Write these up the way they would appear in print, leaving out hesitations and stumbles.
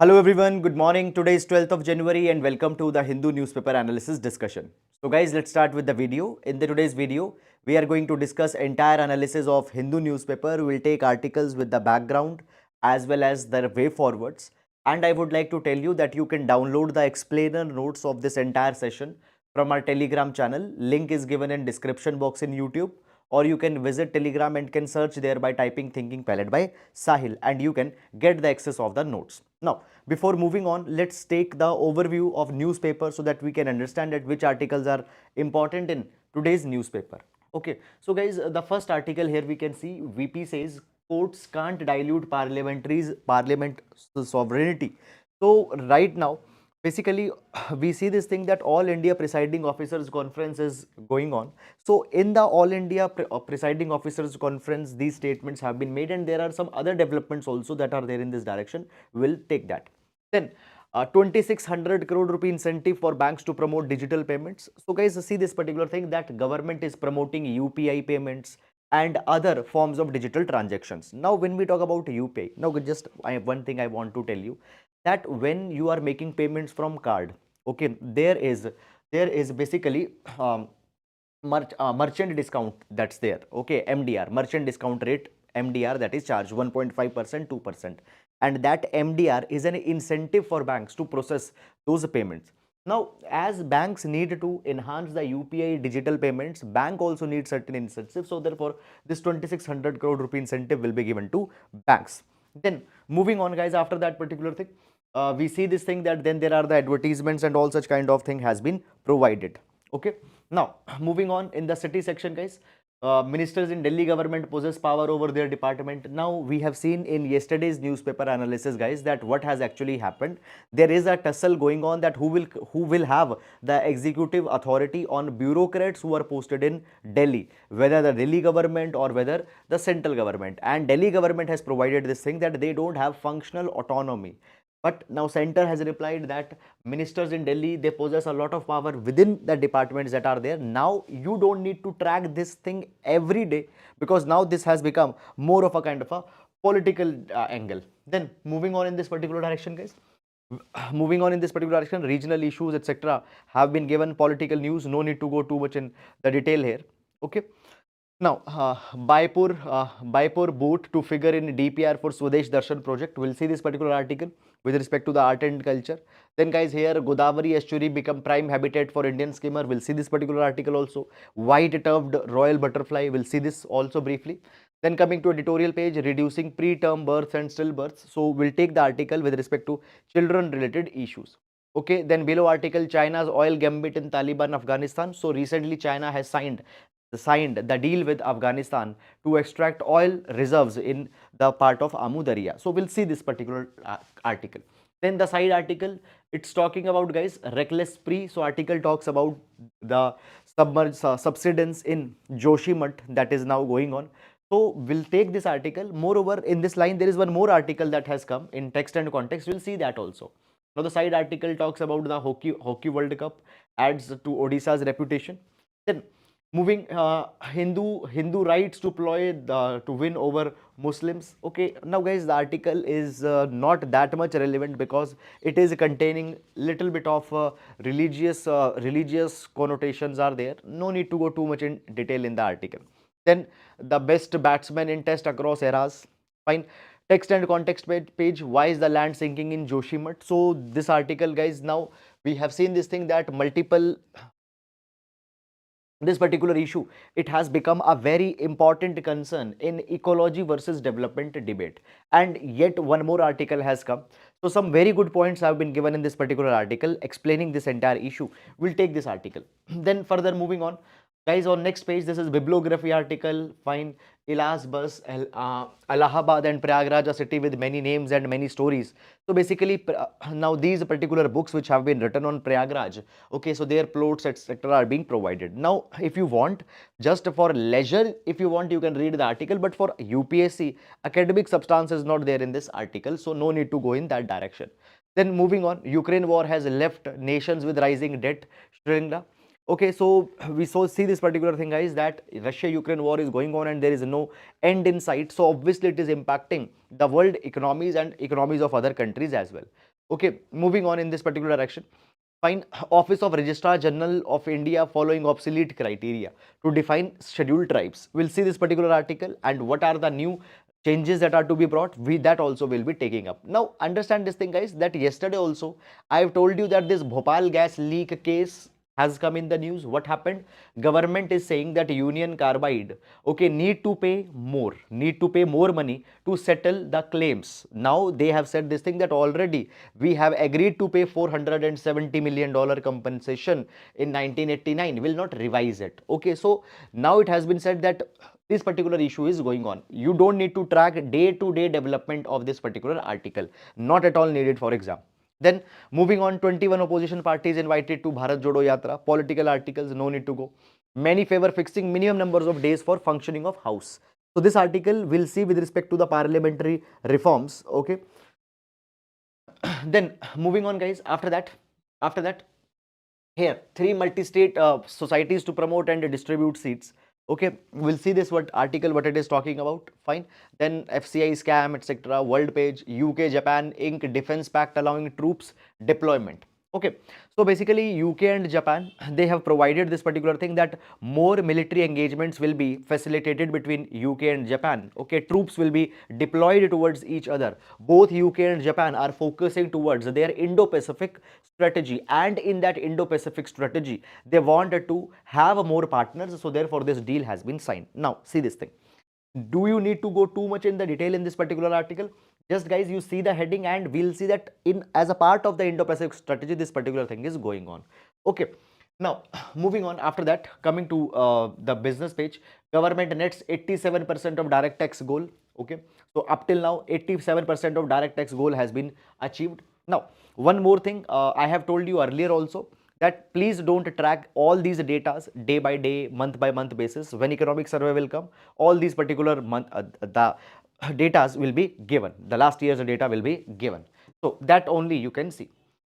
Hello everyone, good morning. Today is 12th of January and welcome to the Hindu newspaper analysis discussion. So guys, let's start with the video. In today's video, we are going to discuss entire analysis of Hindu newspaper. We'll take articles with the background as well as the way forwards. And I would like to tell you that you can download the explainer notes of this entire session from our Telegram channel. Link is given in description box in YouTube, or you can visit Telegram and can search there by typing Thinking Palette by Sahil, and you can get the access of the notes. Now, before moving on, let's take the overview of newspaper so that we can understand that which articles are important in today's newspaper. Okay, so guys, the first article here we can see VP says courts can't dilute parliament sovereignty. So right now, basically, we see this thing that All India Presiding Officers Conference is going on. So in the All India Presiding Officers Conference, these statements have been made, and there are some other developments also that are there in this direction. We'll take that. Then 2600 crore rupee incentive for banks to promote digital payments. So guys, see this particular thing that government is promoting UPI payments and other forms of digital transactions. Now when we talk about UPI, now just I have one thing I want to tell you, that when you are making payments from card, okay, there is basically merchant discount that's there, okay, MDR, merchant discount rate, MDR, that is charged 1.5%, 2%, and that MDR is an incentive for banks to process those payments. Now, as banks need to enhance the UPI digital payments, bank also needs certain incentives. So therefore, this 2600 crore rupee incentive will be given to banks. Then moving on, guys, after that particular thing, we see this thing that then there are the advertisements and all such kind of thing has been provided. Okay, now moving on in the city section, guys, ministers in Delhi government possess power over their department. Now we have seen in yesterday's newspaper analysis, guys, that what has actually happened. There is a tussle going on that who will have the executive authority on bureaucrats who are posted in Delhi, whether the Delhi government or whether the central government. And Delhi government has provided this thing that they don't have functional autonomy. But now center has replied that ministers in Delhi, they possess a lot of power within the departments that are there. Now you don't need to track this thing every day, because now this has become more of a kind of a political angle. Then moving on in this particular direction, guys. Moving on in this particular direction, regional issues, etc., have been given political news. No need to go too much in the detail here. Okay. Now, Baipur boat to figure in DPR for Swadesh Darshan project. We'll see this particular article with respect to the art and culture. Then guys, here Godavari estuary become prime habitat for Indian skimmer. We'll see this particular article also. White-tubbed royal butterfly. We'll see this also briefly. Then coming to editorial page, reducing preterm births and stillbirths. So we'll take the article with respect to children-related issues. Okay, then below article, China's oil gambit in Taliban Afghanistan. So recently China has signed the deal with Afghanistan to extract oil reserves in the part of Amu Darya. So we'll see this particular article. Then the side article, it's talking about, guys, reckless spree. So article talks about the subsidence in Joshimath that is now going on. So we'll take this article. Moreover, in this line, there is one more article that has come in text and context. We'll see that also. Now the side article talks about the hockey World Cup adds to Odisha's reputation. Then moving, Hindu rights to ploy to win over Muslims. Okay, now guys, the article is not that much relevant because it is containing little bit of religious connotations are there. No need to go too much in detail in the article. Then the best batsman in test across eras. Fine. Text and context page, why is the land sinking in Joshimath? So this article, guys, now we have seen this thing that this particular issue, it has become a very important concern in ecology versus development debate. And yet one more article has come. So some very good points have been given in this particular article explaining this entire issue. We'll take this article. Then further moving on, guys, on next page, this is bibliography article. Fine. Ilas Bus, Allahabad and Prayagraj, a city with many names and many stories. So basically, now these particular books which have been written on Prayagraj, okay, so their plots, etc., are being provided. Now, if you want, just for leisure, if you want, you can read the article, but for UPSC, academic substance is not there in this article, so no need to go in that direction. Then moving on, Ukraine war has left nations with rising debt. Shringa. Okay, so we see this particular thing, guys, that Russia-Ukraine war is going on and there is no end in sight. So obviously it is impacting the world economies and economies of other countries as well. Okay, moving on in this particular direction. Fine. Office of Registrar General of India following obsolete criteria to define scheduled tribes. We'll see this particular article and what are the new changes that are to be brought. We that also will be taking up. Now understand this thing, guys, that yesterday also I've told you that this Bhopal gas leak case has come in the news. What happened? Government is saying that Union Carbide, okay, need to pay more money to settle the claims. Now they have said this thing that already we have agreed to pay $470 million compensation in 1989, will not revise it. Okay, so now it has been said that this particular issue is going on. You don't need to track day-to-day development of this particular article, not at all needed for exam. Then moving on, 21 opposition parties invited to Bharat Jodo Yatra. Political articles, no need to go. Many favor fixing minimum numbers of days for functioning of House. So this article we'll see with respect to the parliamentary reforms. Okay. Then moving on, guys. After that, here three multi-state societies to promote and distribute seats. Okay, we'll see this what article what it is talking about. Fine. Then FCI scam, etc. World page. UK Japan Inc. Defense Pact allowing troops deployment. Okay, so basically UK and Japan, they have provided this particular thing that more military engagements will be facilitated between UK and Japan. Okay, troops will be deployed towards each other. Both UK and Japan are focusing towards their Indo-Pacific strategy, and in that Indo-Pacific strategy they wanted to have more partners, so therefore this deal has been signed. Now see this thing. Do you need to go too much in the detail in this particular article? Just guys, you see the heading and we'll see that in as a part of the Indo-Pacific strategy this particular thing is going on. Okay, now moving on, after that coming to the business page. Government nets 87% of direct tax goal. Okay, so up till now 87% of direct tax goal has been achieved. Now one more thing, I have told you earlier also that please don't track all these datas day by day, month by month basis. When economic survey will come, all these particular month the datas will be given, the last year's data will be given, so that only you can see.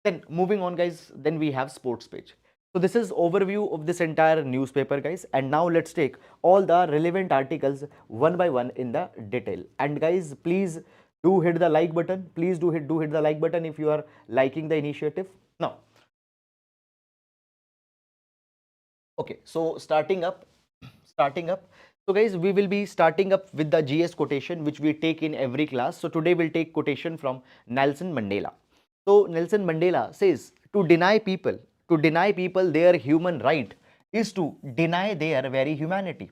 Then moving on, guys, then we have sports page. So this is overview of this entire newspaper, guys, and now let's take all the relevant articles one by one in the detail. And guys, please do hit the like button. Please do hit the like button if you are liking the initiative. Now okay, so starting up. So guys, we will be starting up with the GS quotation which we take in every class. So today we'll take quotation from Nelson Mandela. So Nelson Mandela says, to deny people their human right is to deny their very humanity.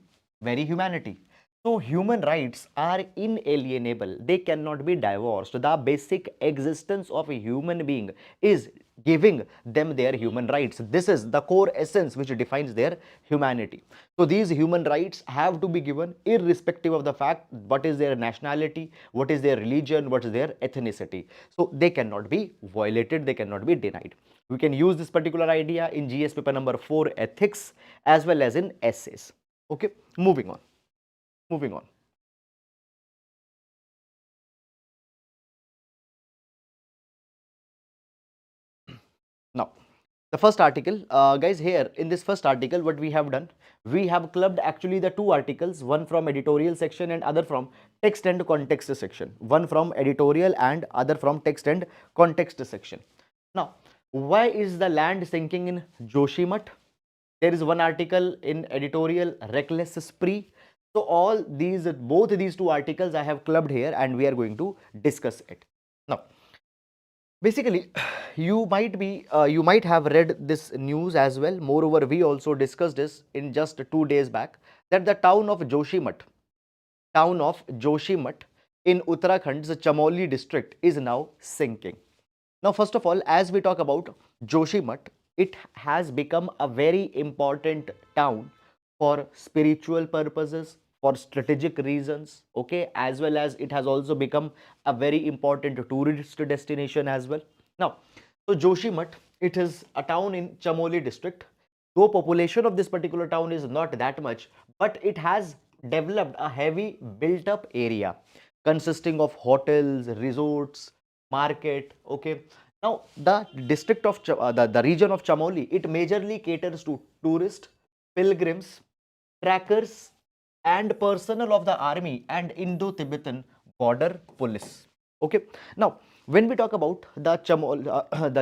So human rights are inalienable. They cannot be divorced. The basic existence of a human being is giving them their human rights. This is the core essence which defines their humanity. So these human rights have to be given irrespective of the fact what is their nationality, what is their religion, what is their ethnicity. So they cannot be violated, they cannot be denied. We can use this particular idea in GS paper number 4 ethics as well as in essays. Okay, moving on. Now the first article, guys, here in this first article what we have done, we have clubbed actually the two articles, one from editorial section and other from text and context section. One from editorial and other from text and context section. Now why is the land sinking in Joshimath? There is one article in editorial, reckless spree. So all these, both these two articles I have clubbed here and we are going to discuss it. Now basically, you might have read this news as well. Moreover, we also discussed this in just 2 days back that the town of Joshimath in Uttarakhand's Chamoli district is now sinking. Now, first of all, as we talk about Joshimath, it has become a very important town for spiritual purposes, for strategic reasons, okay, as well as it has also become a very important tourist destination as well. Now, so Joshimath, it is a town in Chamoli district. Though population of this particular town is not that much, but it has developed a heavy built up area consisting of hotels, resorts, market. Okay, now the district of the region of Chamoli, it majorly caters to tourists, pilgrims, trackers and personnel of the army and Indo-Tibetan border police. Okay, now when we talk about the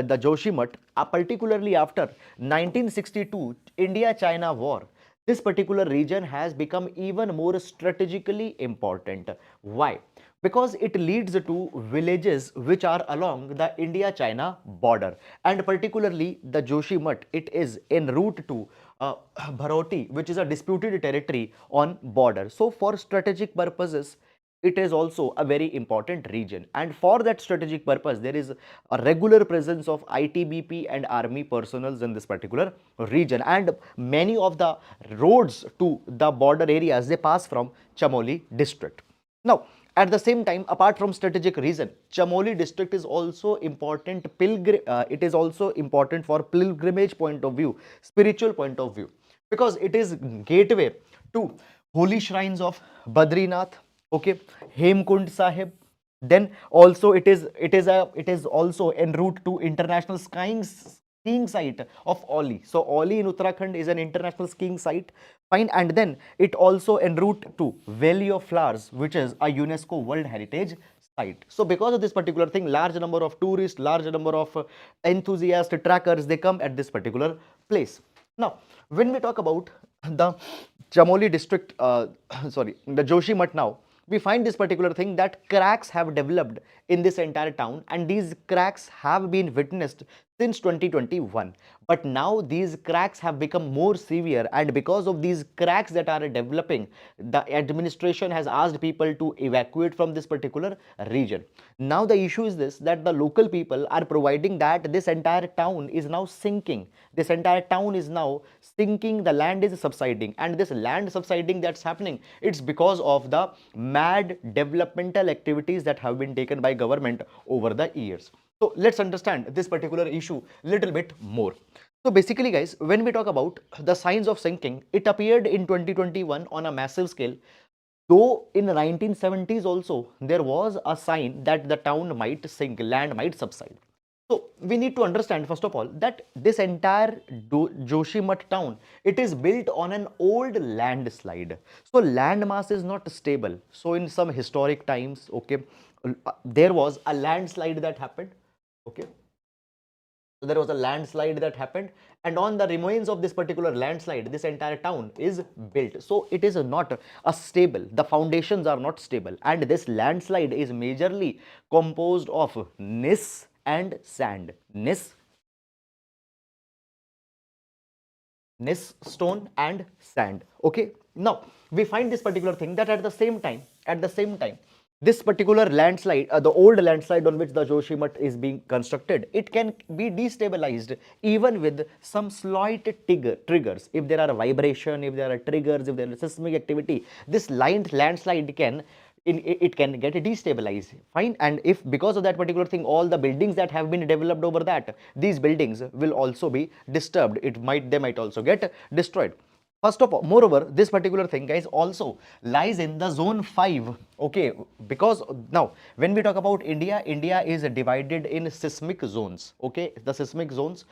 the Joshimat, particularly after 1962 India-China war, this particular region has become even more strategically important. Why? Because it leads to villages which are along the India-China border, and particularly the Joshimat, it is en route to Bharoti, which is a disputed territory on border. So for strategic purposes, it is also a very important region, and for that strategic purpose there is a regular presence of ITBP and army personnel in this particular region, and many of the roads to the border areas, they pass from Chamoli district. Now at the same time, apart from strategic reason, Chamoli district is also important it is also important for pilgrimage point of view, spiritual point of view, because it is gateway to holy shrines of Badrinath, okay, Hemkund Sahib. Then also it is also en route to international skiing site of Oli. So Oli in Uttarakhand is an international skiing site. Fine. And then it also en route to Valley of Flowers, which is a UNESCO World Heritage site. So because of this particular thing, large number of tourists, large number of enthusiasts, trackers, they come at this particular place. Now when we talk about the Chamoli district, sorry, the Joshimat now, we find this particular thing that cracks have developed in this entire town, and these cracks have been witnessed since 2021. But now these cracks have become more severe, and because of these cracks that are developing, the administration has asked people to evacuate from this particular region. Now the issue is this, that the local people are providing that this entire town is now sinking. This entire town is now sinking, the land is subsiding, and this land subsiding that's happening, it's because of the mad developmental activities that have been taken by government over the years. So let's understand this particular issue little bit more. So basically guys, when we talk about the signs of sinking, it appeared in 2021 on a massive scale. Though in the 1970s also there was a sign that the town might sink, land might subside. So we need to understand first of all that this entire Joshimat town, it is built on an old landslide. So land mass is not stable. So in some historic times, okay, there was a landslide that happened. Okay, so there was a landslide that happened, and on the remains of this particular landslide, this entire town is built. So it is not a stable, the foundations are not stable, and this landslide is majorly composed of gneiss and sand. Gneiss stone and sand. Okay, now we find this particular thing that at the same time, this particular landslide, the old landslide on which the Joshimat is being constructed, it can be destabilized even with some slight triggers. If there are vibration, if there are triggers, if there is seismic activity, this landslide can it can get destabilized. Fine. And if because of that particular thing, all the buildings that have been developed over that, these buildings will also be disturbed. They might also get destroyed. First of all, moreover, this particular thing guys also lies in the zone 5. Okay, because now when we talk about India, India is divided in seismic zones. Okay, the seismic zones,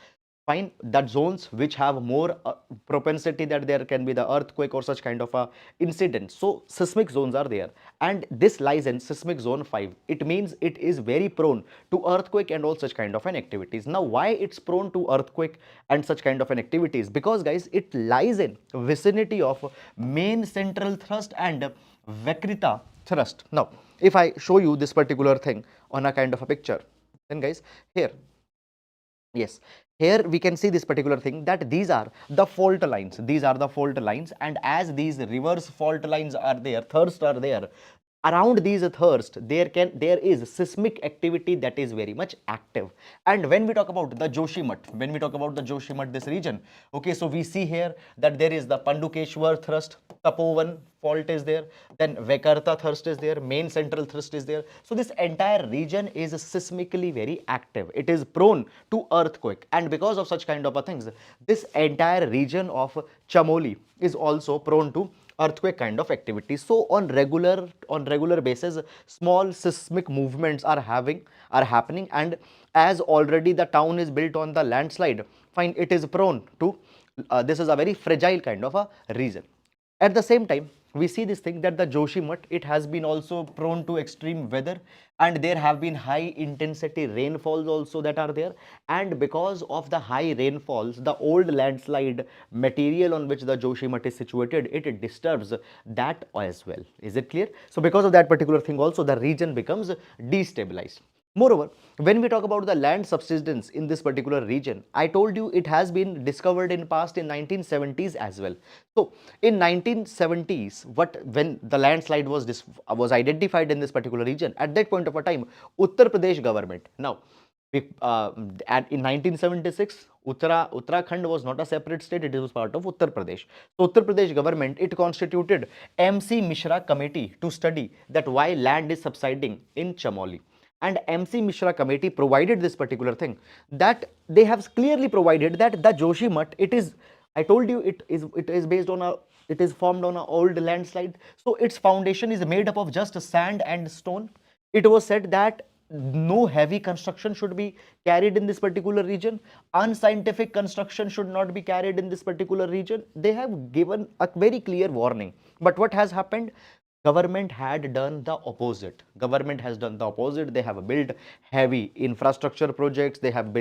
fine, that zones which have more propensity that there can be the earthquake or such kind of a incident. So seismic zones are there, and this lies in seismic zone 5. It means it is very prone to earthquake and all such kind of an activities. Now why it's prone to earthquake and such kind of an activities? Because guys, it lies in vicinity of main central thrust and Vakrita thrust. Now if I show you this particular thing on a kind of a picture, then guys, here, yes, here we can see this particular thing that these are the fault lines. These are the fault lines, and as these reverse fault lines are there, thirst are there, around these thirst there is seismic activity that is very much active. And when we talk about the Joshimat, this region, okay, so we see here that there is the Pandukeshwar thrust, Tapovan fault is there, then Vekarta thrust is there, main central thrust is there. So this entire region is seismically very active. It is prone to earthquake, and because of such kind of things, this entire region of Chamoli is also prone to earthquake kind of activity. So on regular basis, small seismic movements are happening, and as already the town is built on the landslide, fine, it is prone to this is a very fragile kind of a region. At the same time, we see this thing that the Joshimath, it has been also prone to extreme weather, and there have been high intensity rainfalls also that are there, and because of the high rainfalls, the old landslide material on which the Joshimath is situated, it disturbs that as well. Is it clear? So because of that particular thing also, the region becomes destabilized. Moreover, when we talk about the land subsidence in this particular region, I told you it has been discovered in past in 1970s as well. So in 1970s, when the landslide was identified in this particular region, at that point of a time, Uttar Pradesh government, now in 1976, Uttarakhand was not a separate state, it was part of Uttar Pradesh. So Uttar Pradesh government, it constituted MC Mishra committee to study that why land is subsiding in Chamoli. And MC Mishra committee provided this particular thing, that they have clearly provided that the Joshimath, it is, I told you, it is based on a, it is formed on an old landslide. So its foundation is made up of just sand and stone. It was said that no heavy construction should be carried in this particular region. Unscientific construction should not be carried in this particular region. They have given a very clear warning. But what has happened? Government had done the opposite. Government has done the opposite. They have built heavy infrastructure projects. They have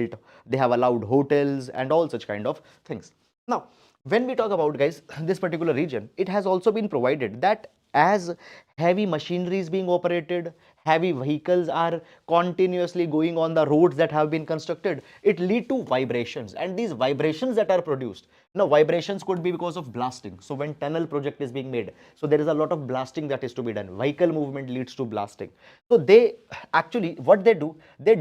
allowed hotels and all such kind of things. Now, when we talk about, guys, this particular region, it has also been provided that as heavy machinery is being operated, heavy vehicles are continuously going on the roads that have been constructed, it lead to vibrations, and these vibrations that are produced, now vibrations could be because of blasting. So when tunnel project is being made, so there is a lot of blasting that is to be done. Vehicle movement leads to blasting. So they actually, what they do, they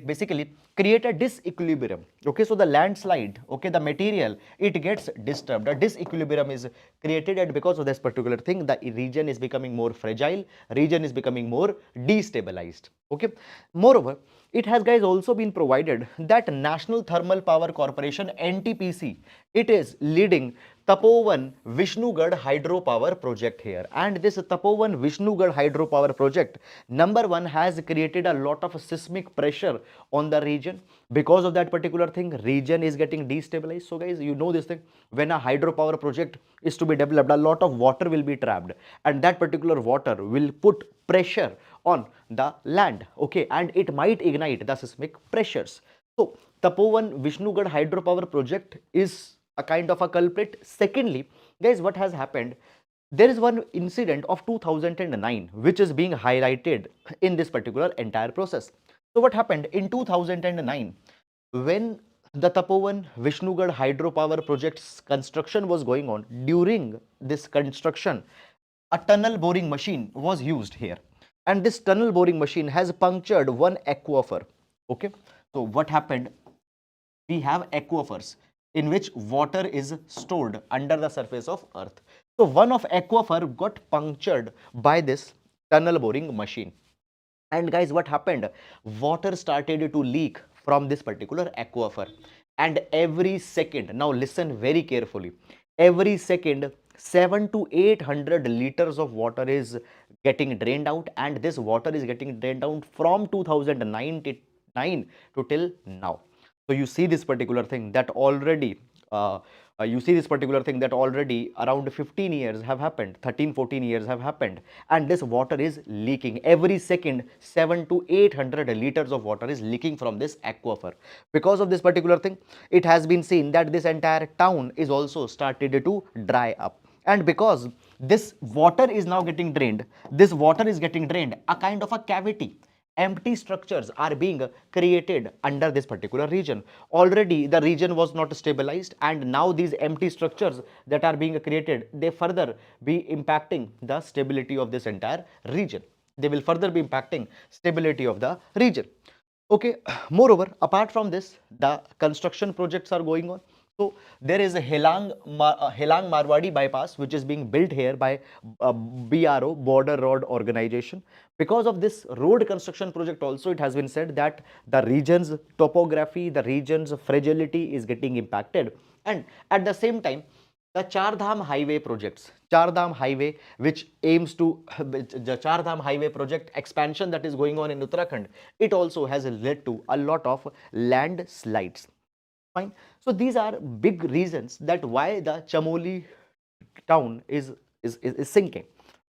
basically create a disequilibrium. Okay, so the landslide, okay, the material, it gets disturbed. A disequilibrium is created, and because of this particular thing, the region is becoming more fragile, region is becoming more destabilized. Okay, moreover, it has, guys, also been provided that National Thermal Power Corporation, NTPC, it is leading Tapovan Vishnugad hydropower project here, and this Tapovan Vishnugad hydropower project, number one, has created a lot of seismic pressure on the region. Because of that particular thing, region is getting destabilized. So guys, you know this thing, when a hydropower project is to be developed, a lot of water will be trapped, and that particular water will put pressure on the land, okay, and it might ignite the seismic pressures. So Tapovan Vishnugad hydropower project is a kind of a culprit. Secondly, guys, what has happened, there is one incident of 2009 which is being highlighted in this particular entire process. So what happened in 2009, when the Tapovan Vishnugad hydropower project's construction was going on, during this construction, a tunnel boring machine was used here, and this tunnel boring machine has punctured one aquifer. Okay, so what happened, we have aquifers in which water is stored under the surface of earth. So one of aquifer got punctured by this tunnel boring machine, and guys, what happened, water started to leak from this particular aquifer, and every second, now listen very carefully, every second 7 to 800 liters of water is getting drained out, and this water is getting drained out from 2009 to till now. So you see this particular thing that already around 15 years have happened, 13-14 years have happened, and this water is leaking every second. 7 to 800 liters of water is leaking from this aquifer. Because of this particular thing, it has been seen that this entire town is also started to dry up, and because this water is now getting drained, this water is getting drained, a kind of a cavity, empty structures are being created under this particular region. Already the region was not stabilized, and now these empty structures that are being created, they further be impacting the stability of this entire region. They will further be impacting stability of the region. Okay, moreover, apart from this, the construction projects are going on. So there is a Helang Marwadi bypass which is being built here by BRO, Border Road Organization. Because of this road construction project also, it has been said that the region's topography, the region's fragility is getting impacted, and at the same time, the Char Dham highway projects, Char Dham highway, which aims to the Char Dham highway project expansion that is going on in Uttarakhand, it also has led to a lot of landslides. Fine. So these are big reasons that why the Chamoli town is is sinking.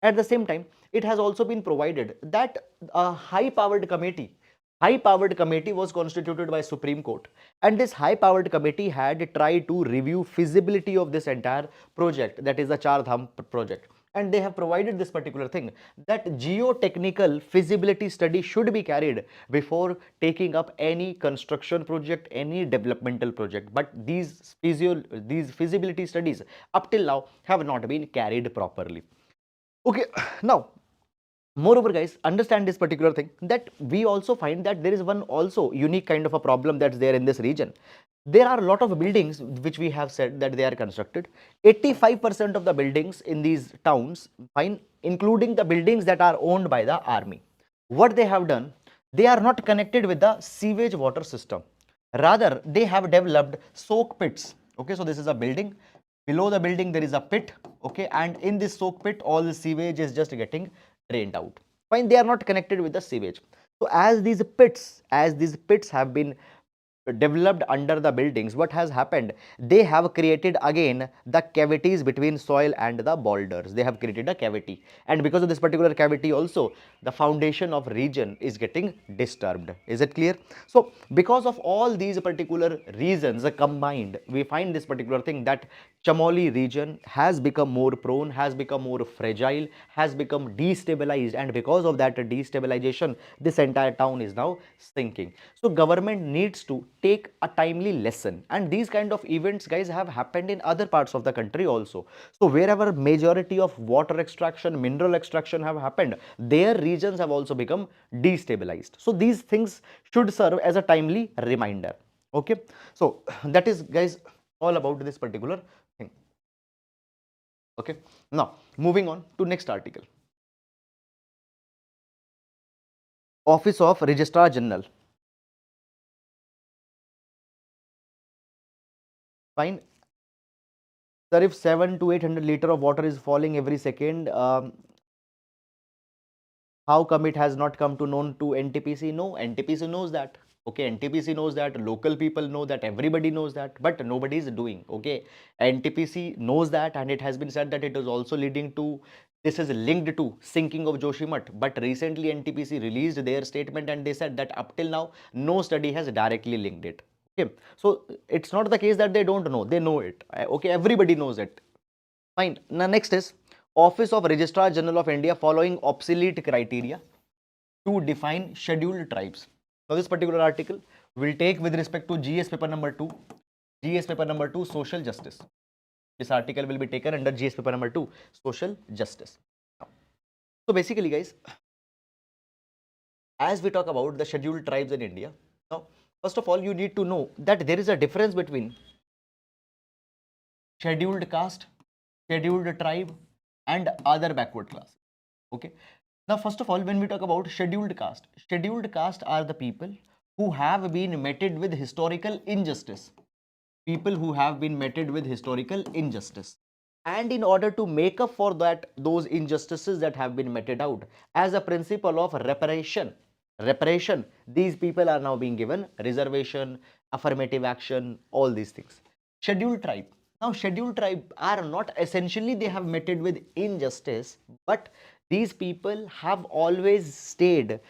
At the same time, it has also been provided that a high powered committee was constituted by Supreme Court, and this high powered committee had tried to review feasibility of this entire project, that is the Char Dham project, and they have provided this particular thing, that geotechnical feasibility study should be carried before taking up any construction project, any developmental project. But these feasibility studies up till now have not been carried properly. Okay, now moreover guys, understand this particular thing, that we also find that there is one also unique kind of a problem that's there in this region. There are a lot of buildings which we have said that they are constructed. 85% of the buildings in these towns, fine, including the buildings that are owned by the army, what they have done, they are not connected with the sewage water system. Rather, they have developed soak pits. Okay, so this is a building. Below the building there is a pit. Okay, and in this soak pit all the sewage is just getting drained out. Fine, they are not connected with the sewage. So as these pits have been developed under the buildings, what has happened, they have created again the cavities between soil and the boulders. They have created a cavity, and because of this particular cavity also, the foundation of region is getting disturbed. Is it clear? So because of all these particular reasons combined, we find this particular thing, that Chamoli region has become more prone, has become more fragile, has become destabilized, and because of that destabilization, this entire town is now sinking. So government needs to take a timely lesson, and these kind of events guys have happened in other parts of the country also. So wherever majority of water extraction, mineral extraction have happened, their regions have also become destabilized. So these things should serve as a timely reminder. Okay, so that is guys all about this particular thing. Okay, now moving on to next article. Office of Registrar General. Fine. Sir, if 7 to 800 liter of water is falling every second, how come it has not come to known to NTPC? No, NTPC knows that. Okay, NTPC knows that, local people know that, everybody knows that, but nobody is doing. Okay, NTPC knows that, and it has been said that it is also leading to, this is linked to sinking of Joshimath. But recently NTPC released their statement and they said that up till now no study has directly linked it. Okay, so it's not the case that they don't know, they know it. Okay, everybody knows it. Fine. Now next is Office of Registrar General of India following obsolete criteria to define scheduled tribes. Now this particular article will take with respect to GS paper number 2, GS paper number 2, social justice. This article will be taken under GS paper number 2, social justice. So basically guys, as we talk about the scheduled tribes in India, now first of all you need to know that there is a difference between scheduled caste, scheduled tribe and other backward class. Okay, now first of all, when we talk about scheduled caste are the people who have been meted with historical injustice, people who have been meted with historical injustice, and in order to make up for that, those injustices that have been meted out, as a principle of reparation, these people are now being given reservation, affirmative action, all these things. Scheduled tribe, now scheduled tribe are not essentially they have meted with injustice, but these people have always stayed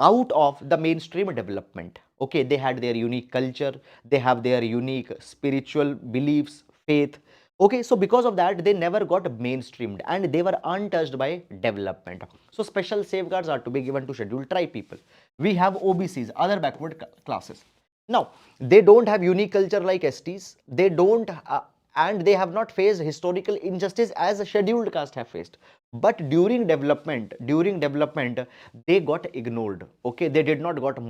out of the mainstream development. Okay, they had their unique culture, they have their unique spiritual beliefs, faith. Okay, so because of that they never got mainstreamed and they were untouched by development. So special safeguards are to be given to scheduled tribe people. We have OBCs, other backward classes. Now they don't have unique culture like STs, they don't and they have not faced historical injustice as a scheduled caste have faced, but during development they got ignored. Okay, they did not got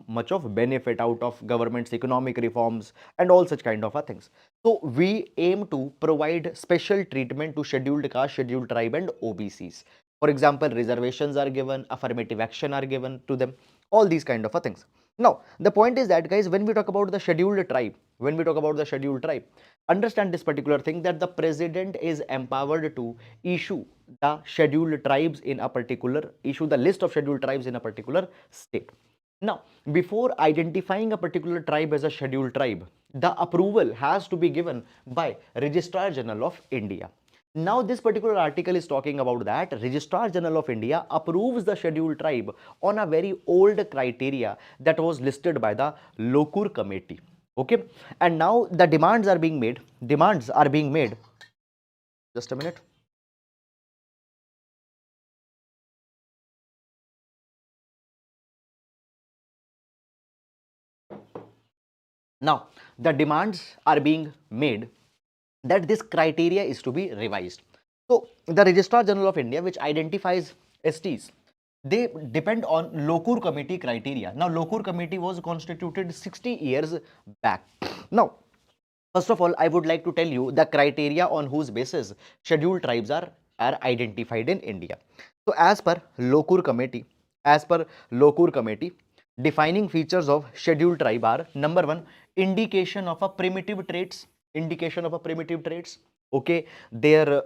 much of benefit out of government's economic reforms and all such kind of things. So we aim to provide special treatment to scheduled caste, scheduled tribe and OBCs. For example, reservations are given, affirmative action are given to them, all these kind of things. Now the point is that guys, when we talk about the scheduled tribe, understand this particular thing, that the president is empowered to issue the scheduled tribes in a particular, issue the list of scheduled tribes in a particular state. Now before identifying a particular tribe as a scheduled tribe, the approval has to be given by Registrar General of India. Now, this particular article is talking about that Registrar General of India approves the scheduled tribe on a very old criteria that was listed by the Lokur committee. Okay, and now the demands are being made. Demands are being made. Just a minute. Now, the demands are being made that this criteria is to be revised. So, the Registrar General of India, which identifies STs, they depend on Lokur committee criteria. Now, Lokur committee was constituted 60 years back. Now, first of all, I would like to tell you the criteria on whose basis scheduled tribes are identified in India. So, as per Lokur committee, defining features of scheduled tribe are number one, indication of a primitive traits, indication of a primitive traits. Okay, their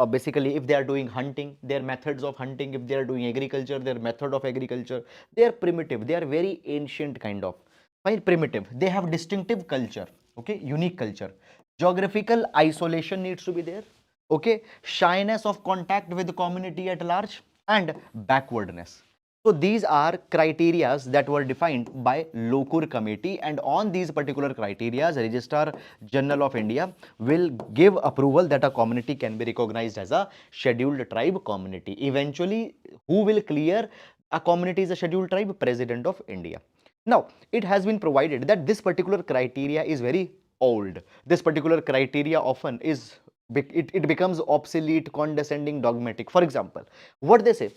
basically if they are doing hunting, their methods of hunting, if they are doing agriculture, their method of agriculture, they are primitive, they are very ancient kind of. Fine, primitive. They have distinctive culture. Okay, unique culture. Geographical isolation needs to be there. Okay, shyness of contact with the community at large and backwardness. So these are criterias that were defined by Lokur committee, and on these particular criterias, Registrar General of India will give approval that a community can be recognized as a scheduled tribe community. Eventually, who will clear a community is a scheduled tribe? President of India. Now, it has been provided that this particular criteria is very old. This particular criteria often is, it becomes obsolete, condescending, dogmatic. For example, what they say?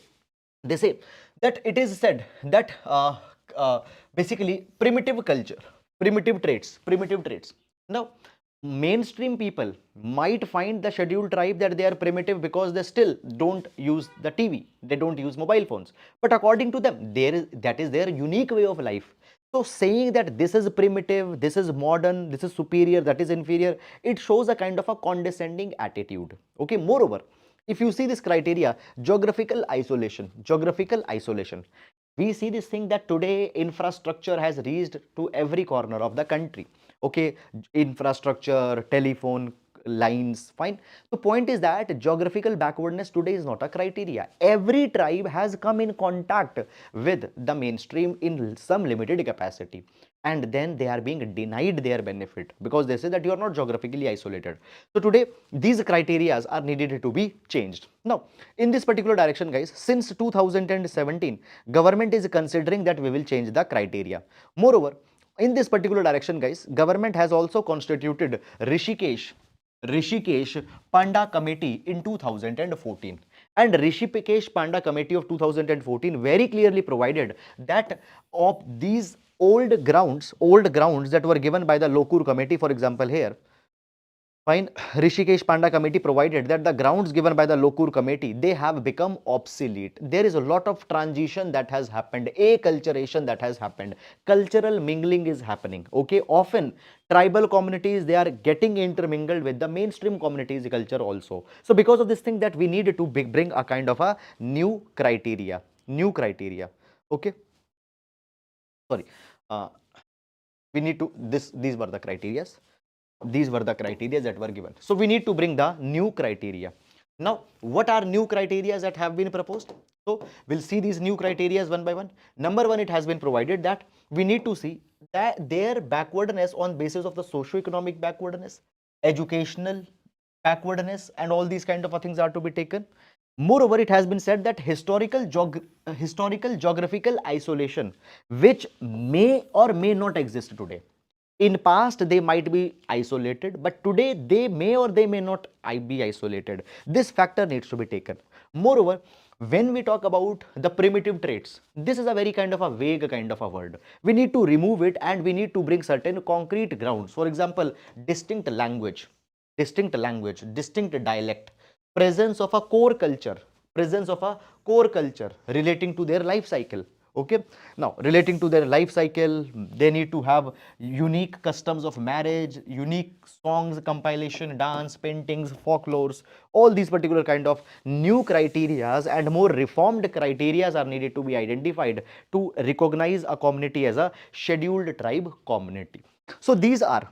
They say that it is said that basically primitive culture, primitive traits. Now, mainstream people might find the scheduled tribe that they are primitive because they still don't use the TV, they don't use mobile phones. But according to them, that is their unique way of life. So saying that this is primitive, this is modern, this is superior, that is inferior, it shows a kind of a condescending attitude. Okay, moreover, if you see this criteria, geographical isolation, we see this thing that today infrastructure has reached to every corner of the country. Okay, infrastructure, telephone lines, fine. The point is that geographical backwardness today is not a criteria. Every tribe has come in contact with the mainstream in some limited capacity, and then they are being denied their benefit because they say that you are not geographically isolated. So today these criteria are needed to be changed. Now, in this particular direction, guys, since 2017, government is considering that we will change the criteria. Moreover, in this particular direction, guys, government has also constituted Rishikesh Panda Committee in 2014, and Rishikesh Panda Committee of 2014 very clearly provided that of these old grounds that were given by the Lokur committee, for example here, fine, Rishikesh Panda committee provided that the grounds given by the Lokur committee, they have become obsolete. There is a lot of transition that has happened, acculturation that has happened, cultural mingling is happening. Okay, often tribal communities, they are getting intermingled with the mainstream communities culture also. So because of this thing that we need to bring a kind of a new criteria. Okay, sorry, uh, we need to these were the criterias, that were given. So we need to bring the new criteria. Now, what are new criteria that have been proposed? So we'll see these new criteria one by one. Number one, it has been provided that we need to see that their backwardness on basis of the socio-economic backwardness, educational backwardness, and all these kind of things are to be taken. Moreover, it has been said that historical geographical isolation, which may or may not exist today. In past, they might be isolated, but today they may or they may not be isolated. This factor needs to be taken. Moreover, when we talk about the primitive traits, this is a very kind of a vague kind of a word. We need to remove it and we need to bring certain concrete grounds. For example, distinct dialect, presence of a core culture, relating to their life cycle. Okay, now relating to their life cycle, they need to have unique customs of marriage, unique songs, compilation, dance, paintings, folklores. All these particular kind of new criterias and more reformed criterias are needed to be identified to recognize a community as a scheduled tribe community. So these are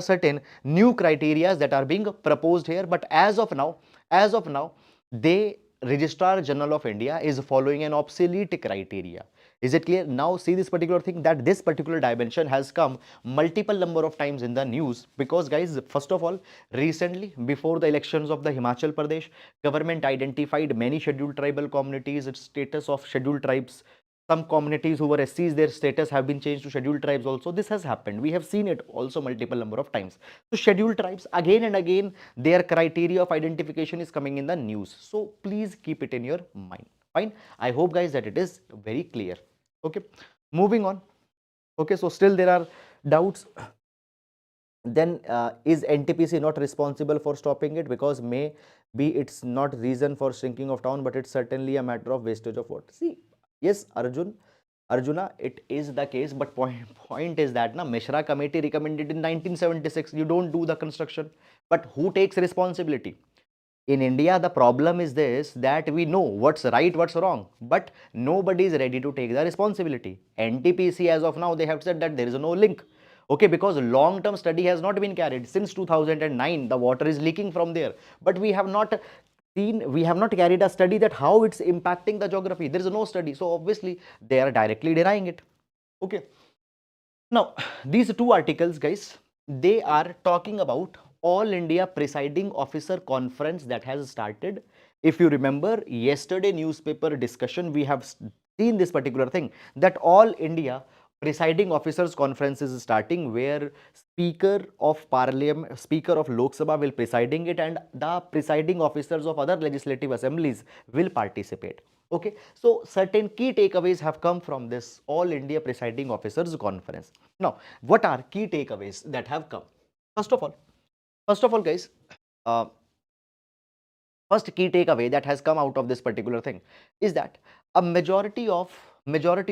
certain new criterias that are being proposed here, but as of now, As of now, they Registrar General of India is following an obsolete criteria. Is it clear? Now see this particular thing, that this particular dimension has come multiple number of times in the news, because guys, first of all, recently before the elections of the Himachal Pradesh, government identified many scheduled tribal communities, its status of scheduled tribes. Some communities who were SCs, their status have been changed to scheduled tribes also. This has happened. We have seen it also multiple number of times. So scheduled tribes, again and again, their criteria of identification is coming in the news. So please keep it in your mind. Fine. I hope guys that it is very clear. Okay. Moving on. Okay. So still there are doubts. Then is NTPC not responsible for stopping it? Because maybe it's not reason for shrinking of town, but it's certainly a matter of wastage of water. See, yes, Arjuna, it is the case, but point is that Mishra committee recommended in 1976, you don't do the construction, but who takes responsibility? In India, the problem is this, that we know what's right, what's wrong, but nobody is ready to take the responsibility. NTPC, as of now, they have said that there is no link. Okay, because long-term study has not been carried since 2009. The water is leaking from there, but we have not carried a study that how it's impacting the geography. There is no study, so obviously they are directly denying it. Okay. Now, these two articles, guys, they are talking about All India Presiding Officer Conference that has started. If you remember yesterday newspaper discussion, we have seen this particular thing, that All India Presiding Officers Conference is starting, where Speaker of Parliament, Speaker of Lok Sabha will presiding it, and the presiding officers of other legislative assemblies will participate. Okay, so certain key takeaways have come from this All India Presiding Officers Conference. Now, what are key takeaways that have come? First of all, guys, uh, first key takeaway that has come out of this particular thing is that a majority of presiding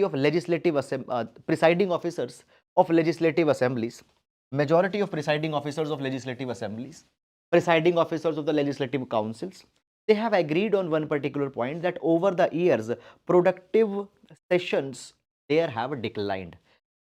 officers of legislative assemblies, presiding officers of the legislative councils, they have agreed on one particular point, that over the years, productive sessions there have declined.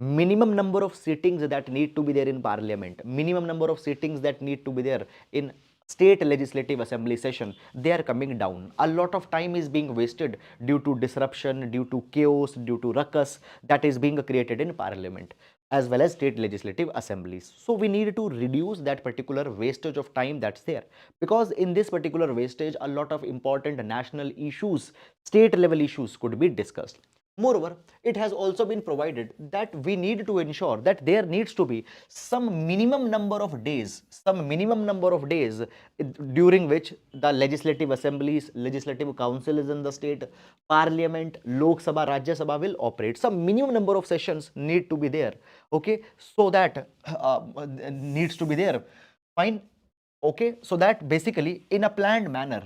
Minimum number of sittings that need to be there in parliament, minimum number of sittings that need to be there in state legislative assembly session, they are coming down. A lot of time is being wasted due to disruption, due to chaos, due to ruckus that is being created in parliament as well as state legislative assemblies. So we need to reduce that particular wastage of time that's there, because in this particular wastage, a lot of important national issues, state level issues could be discussed. Moreover, it has also been provided that we need to ensure that there needs to be some minimum number of days during which the legislative assemblies, legislative councils in the state, parliament, Lok Sabha, Rajya Sabha will operate. Some minimum number of sessions need to be there. Okay, so that needs to be there. Fine. Okay, so that basically in planned manner,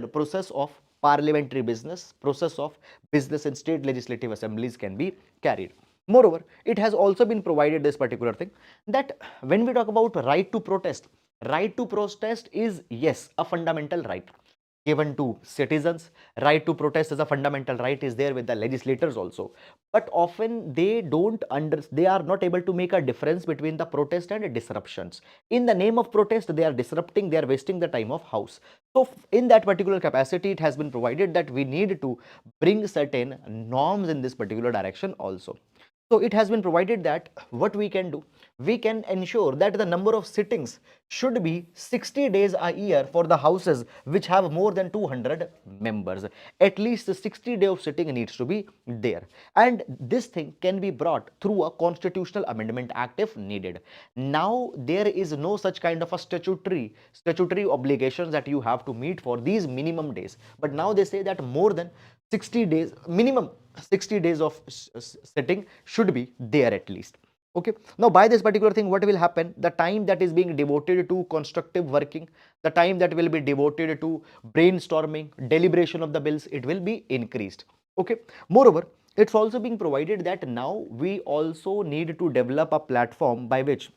process of parliamentary business, process of business in state legislative assemblies can be carried. Moreover, it has also been provided this particular thing, that when we talk about right to protest is, yes, a fundamental right given to citizens. Right to protest as a fundamental right is there with the legislators also, but often they are not able to make a difference between the protest and disruptions. In the name of protest, they are disrupting, they are wasting the time of house. So in that particular capacity, it has been provided that we need to bring certain norms in this particular direction also. So it has been provided that what we can do, we can ensure that the number of sittings should be 60 days a year for the houses which have more than 200 members. At least 60 days of sitting needs to be there. And this thing can be brought through a constitutional amendment act if needed. Now, there is no such kind of a statutory obligations that you have to meet for these minimum days. But now they say that more than 60 days, minimum 60 days of sitting should be there at least. Okay, now by this particular thing, what will happen, the time that is being devoted to constructive working, the time that will be devoted to brainstorming, deliberation of the bills, it will be increased. Okay, moreover, it's also being provided that now we also need to develop a platform by which,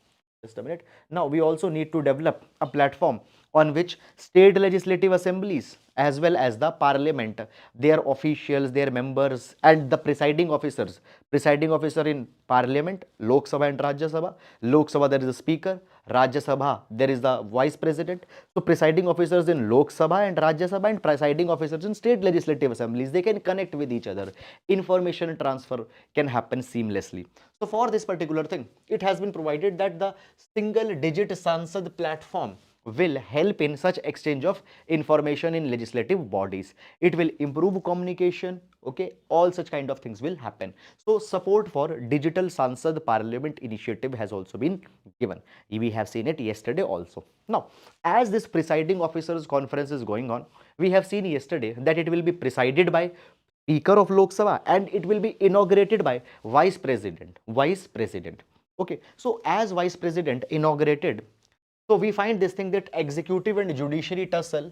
just a minute, now we also need to develop a platform on which state legislative assemblies as well as the parliament, their officials, their members and the presiding officer in parliament, Lok Sabha and Rajya Sabha. Lok Sabha there is a speaker, Rajya Sabha there is the vice president. So presiding officers in Lok Sabha and Rajya Sabha and presiding officers in state legislative assemblies, they can connect with each other. Information transfer can happen seamlessly. So for this particular thing, it has been provided that the single digit Sansad platform will help in such exchange of information in legislative bodies. It will improve communication, okay, all such kind of things will happen. So support for digital Sansad Parliament initiative has also been given. We have seen it yesterday also. Now, as this presiding officers conference is going on, we have seen yesterday that it will be presided by Speaker of Lok Sabha and it will be inaugurated by Vice President. Okay, so as Vice President inaugurated, so we find this thing that executive and judiciary tussle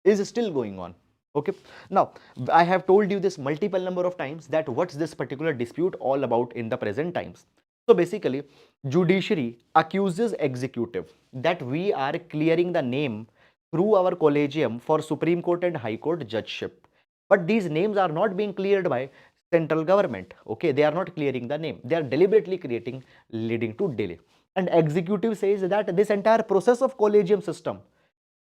is still going on. Okay, now I have told you this multiple number of times that what's this particular dispute all about in the present times. So basically, judiciary accuses executive that we are clearing the name through our collegium for Supreme Court and High Court judgeship. But these names are not being cleared by central government. Okay, they are not clearing the name. They are deliberately leading to delay. And executive says that this entire process of collegium system,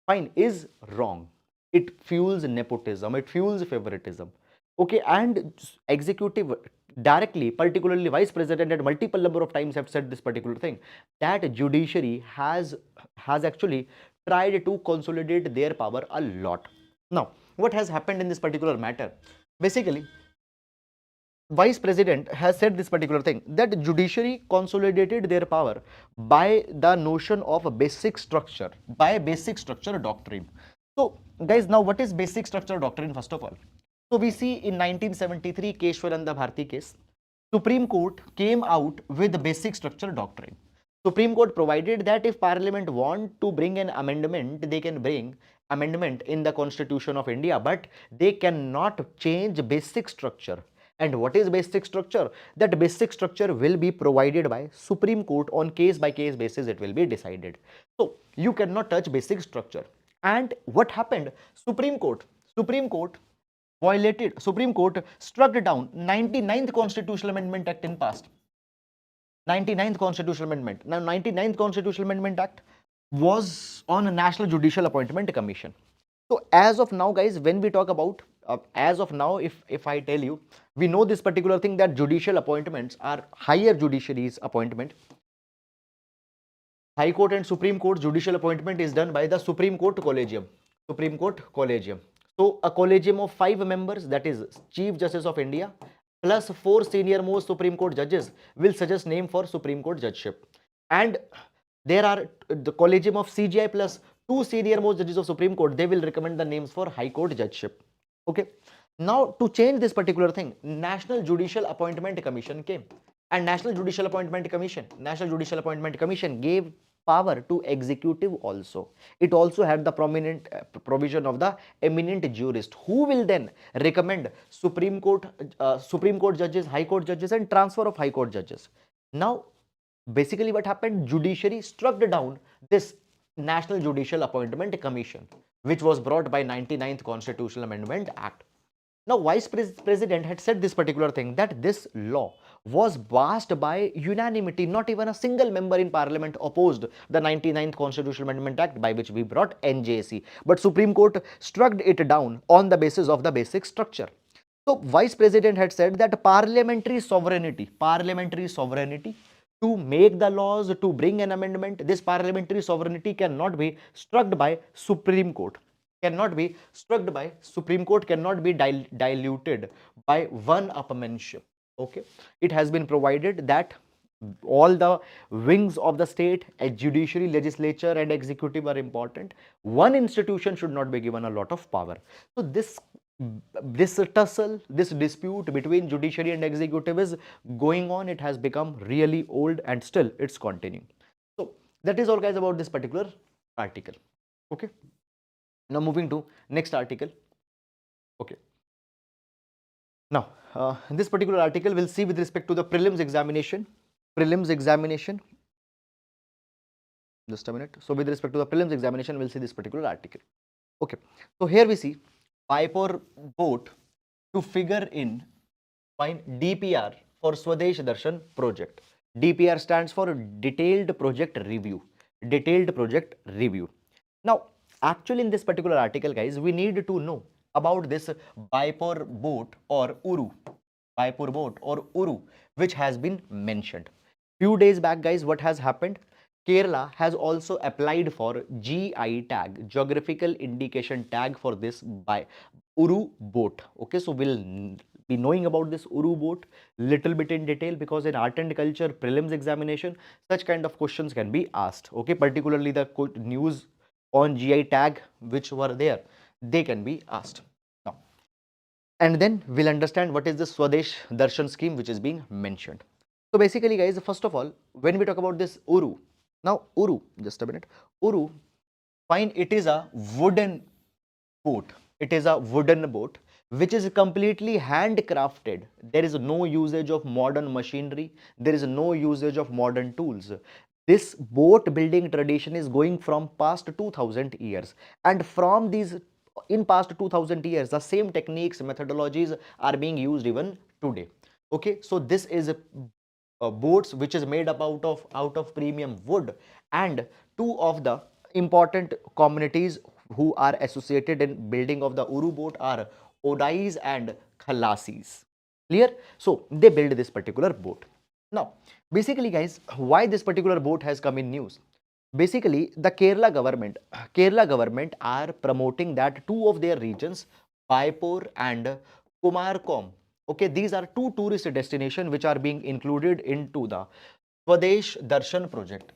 fine, is wrong. It fuels nepotism, it fuels favoritism. Okay, and executive directly, particularly vice president at multiple number of times have said this particular thing, that judiciary has actually tried to consolidate their power a lot. Now, what has happened in this particular matter? Basically, Vice President has said this particular thing, that judiciary consolidated their power by the notion of a basic structure, by basic structure doctrine. So guys, now what is basic structure doctrine first of all? So we see in 1973 Keshwaranda Bharti case, Supreme Court came out with basic structure doctrine. Supreme Court provided that if Parliament want to bring an amendment, they can bring amendment in the Constitution of India, but they cannot change basic structure. And what is basic structure? That basic structure will be provided by Supreme Court on case by case basis, it will be decided. So you cannot touch basic structure. And what happened? Supreme Court struck down 99th Constitutional Amendment Act in past. 99th Constitutional Amendment. Now 99th Constitutional Amendment Act was on a National Judicial Appointment Commission. So as of now guys, when we talk about as of now, if I tell you, we know this particular thing that judicial appointments are higher judiciary's appointment. High Court and Supreme Court judicial appointment is done by the Supreme Court Collegium. So a collegium of 5 members, that is Chief Justice of India plus 4 senior most Supreme Court judges will suggest name for Supreme Court judgeship. And there are the collegium of CJI plus 2 senior most judges of Supreme Court, they will recommend the names for High Court judgeship. Okay, now to change this particular thing, National Judicial Appointment Commission came, and National Judicial Appointment Commission gave power to executive also. It also had the prominent provision of the eminent jurist, who will then recommend Supreme Court judges, High Court judges, and transfer of High Court judges. Now, basically what happened? Judiciary struck down this National Judicial Appointment Commission, which was brought by 99th Constitutional Amendment Act. Now, Vice President had said this particular thing, that this law was passed by unanimity. Not even a single member in Parliament opposed the 99th Constitutional Amendment Act by which we brought NJC. But Supreme Court struck it down on the basis of the basic structure. So, Vice President had said that parliamentary sovereignty to make the laws, to bring an amendment, this parliamentary sovereignty cannot be struck by Supreme Court. Cannot be diluted by one upmanship. Okay, it has been provided that all the wings of the state, judiciary, legislature and executive are important. One institution should not be given a lot of power. So this tussle, this dispute between judiciary and executive is going on. It has become really old and still it's continuing. So that is all guys about this particular article. Okay, now moving to next article. Okay, now this particular article will see with respect to the prelims examination. Just a minute. So with respect to the prelims examination, we'll see this particular article. Okay. So here we see Paipor boat to figure in fine DPR for Swadesh Darshan project. DPR stands for Detailed Project Review. Detailed Project Review. Now, actually in this particular article, guys, we need to know about this Baipur boat or Uru. Baipur boat or Uru, which has been mentioned. Few days back, guys, what has happened? Kerala has also applied for GI tag, geographical indication tag for this by Uru boat. Okay, so we'll be knowing about this Uru boat little bit in detail, because in art and culture prelims examination such kind of questions can be asked. Okay, particularly the news on GI tag which were there, they can be asked. Now, and then we'll understand what is the Swadesh Darshan scheme which is being mentioned. So basically, guys, first of all, when we talk about this Uru, now Uru, just a minute, Uru, fine, it is a wooden boat. It is a wooden boat which is completely handcrafted. There is no usage of modern machinery. There is no usage of modern tools. This boat building tradition is going from past 2000 years, and from these in past 2000 years the same techniques, methodologies are being used even today. Okay, so this is boats which is made up out of premium wood, and two of the important communities who are associated in building of the Uru boat are Odais and Khalasis. Clear? So they build this particular boat. Now, basically, guys, why this particular boat has come in news? Basically, the Kerala government are promoting that two of their regions, Paipur and Kumarkom. Okay, these are two tourist destinations which are being included into the Swadesh Darshan project.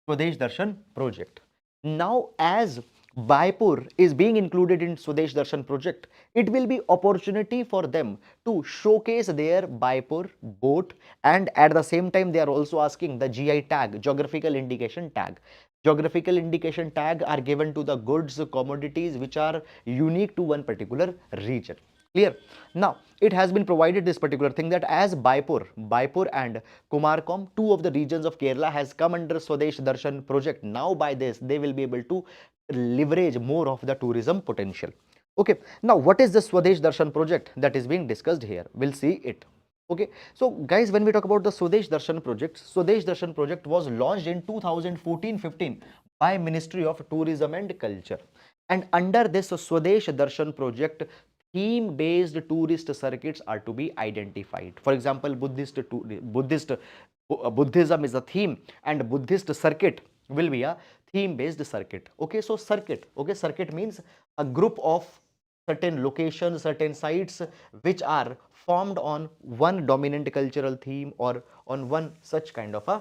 Swadesh Darshan project. Now, as Baipur is being included in Swadesh Darshan project, it will be opportunity for them to showcase their Baipur boat, and at the same time they are also asking the GI tag, geographical indication tag. Geographical indication tag are given to the goods, commodities which are unique to one particular region. Clear? Now, it has been provided this particular thing that as Baipur and Kumarkom, two of the regions of Kerala has come under Swadesh Darshan project. Now by this, they will be able to leverage more of the tourism potential. Okay, now what is the Swadesh Darshan project that is being discussed here? We'll see it. Okay, so guys, when we talk about the Swadesh Darshan project was launched in 2014-15 by Ministry of Tourism and Culture. And under this Swadesh Darshan project, theme-based tourist circuits are to be identified. For example, Buddhism is a theme, and Buddhist circuit will be a theme-based circuit. Okay, so circuit. Okay, circuit means a group of certain locations, certain sites which are formed on one dominant cultural theme or on one such kind of a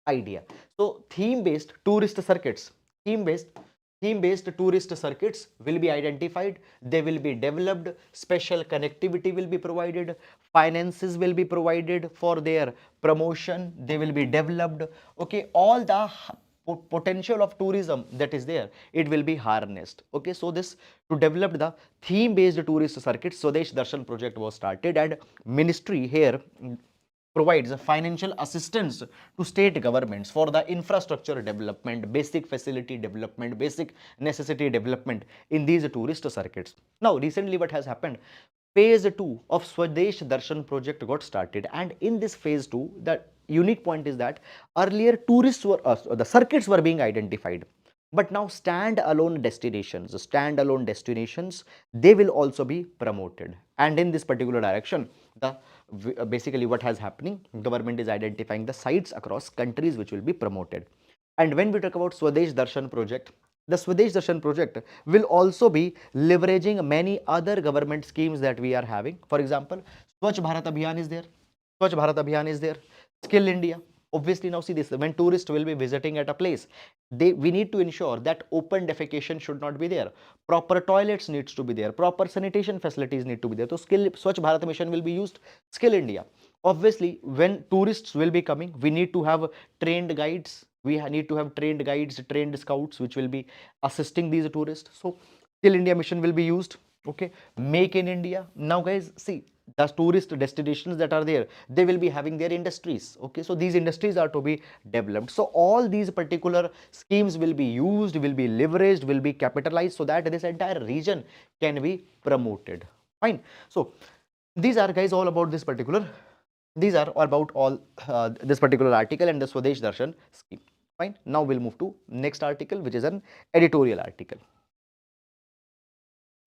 idea. So theme-based tourist circuits, theme-based tourist circuits will be identified. They will be developed. Special connectivity will be provided. Finances will be provided for their promotion. They will be developed. Okay, all the potential of tourism that is there, it will be harnessed. Okay, so this to develop the theme-based tourist circuits, Swadesh Darshan project was started, and ministry here provides financial assistance to state governments for the infrastructure development, basic facility development, basic necessity development in these tourist circuits. Now, recently what has happened? Phase 2 of Swadesh Darshan project got started, and in this phase 2, the unique point is that earlier the circuits were being identified, but now standalone destinations, they will also be promoted. And in this particular direction, the basically what has happening, government is identifying the sites across countries which will be promoted. And when we talk about Swadesh Darshan project, the Swadesh Darshan project will also be leveraging many other government schemes that we are having. For example, Swachh Bharat Abhiyan is there. Swachh Bharat Abhiyan is there. Skill India. Obviously, now see this, when tourists will be visiting at a place, we need to ensure that open defecation should not be there. Proper toilets needs to be there. Proper sanitation facilities need to be there. So Swachh Bharat mission will be used. Skill India. Obviously, when tourists will be coming, we need to have trained guides. We need to have trained guides, trained scouts, which will be assisting these tourists. So Skill India mission will be used. Okay, Make in India. Now, guys, see, the tourist destinations that are there, they will be having their industries. Okay, so these industries are to be developed. So all these particular schemes will be used, will be leveraged, will be capitalized, so that this entire region can be promoted. Fine. So these are, guys, all about this particular, these are about all this particular article and the Swadesh Darshan scheme. Fine. Now we'll move to next article, which is an editorial article.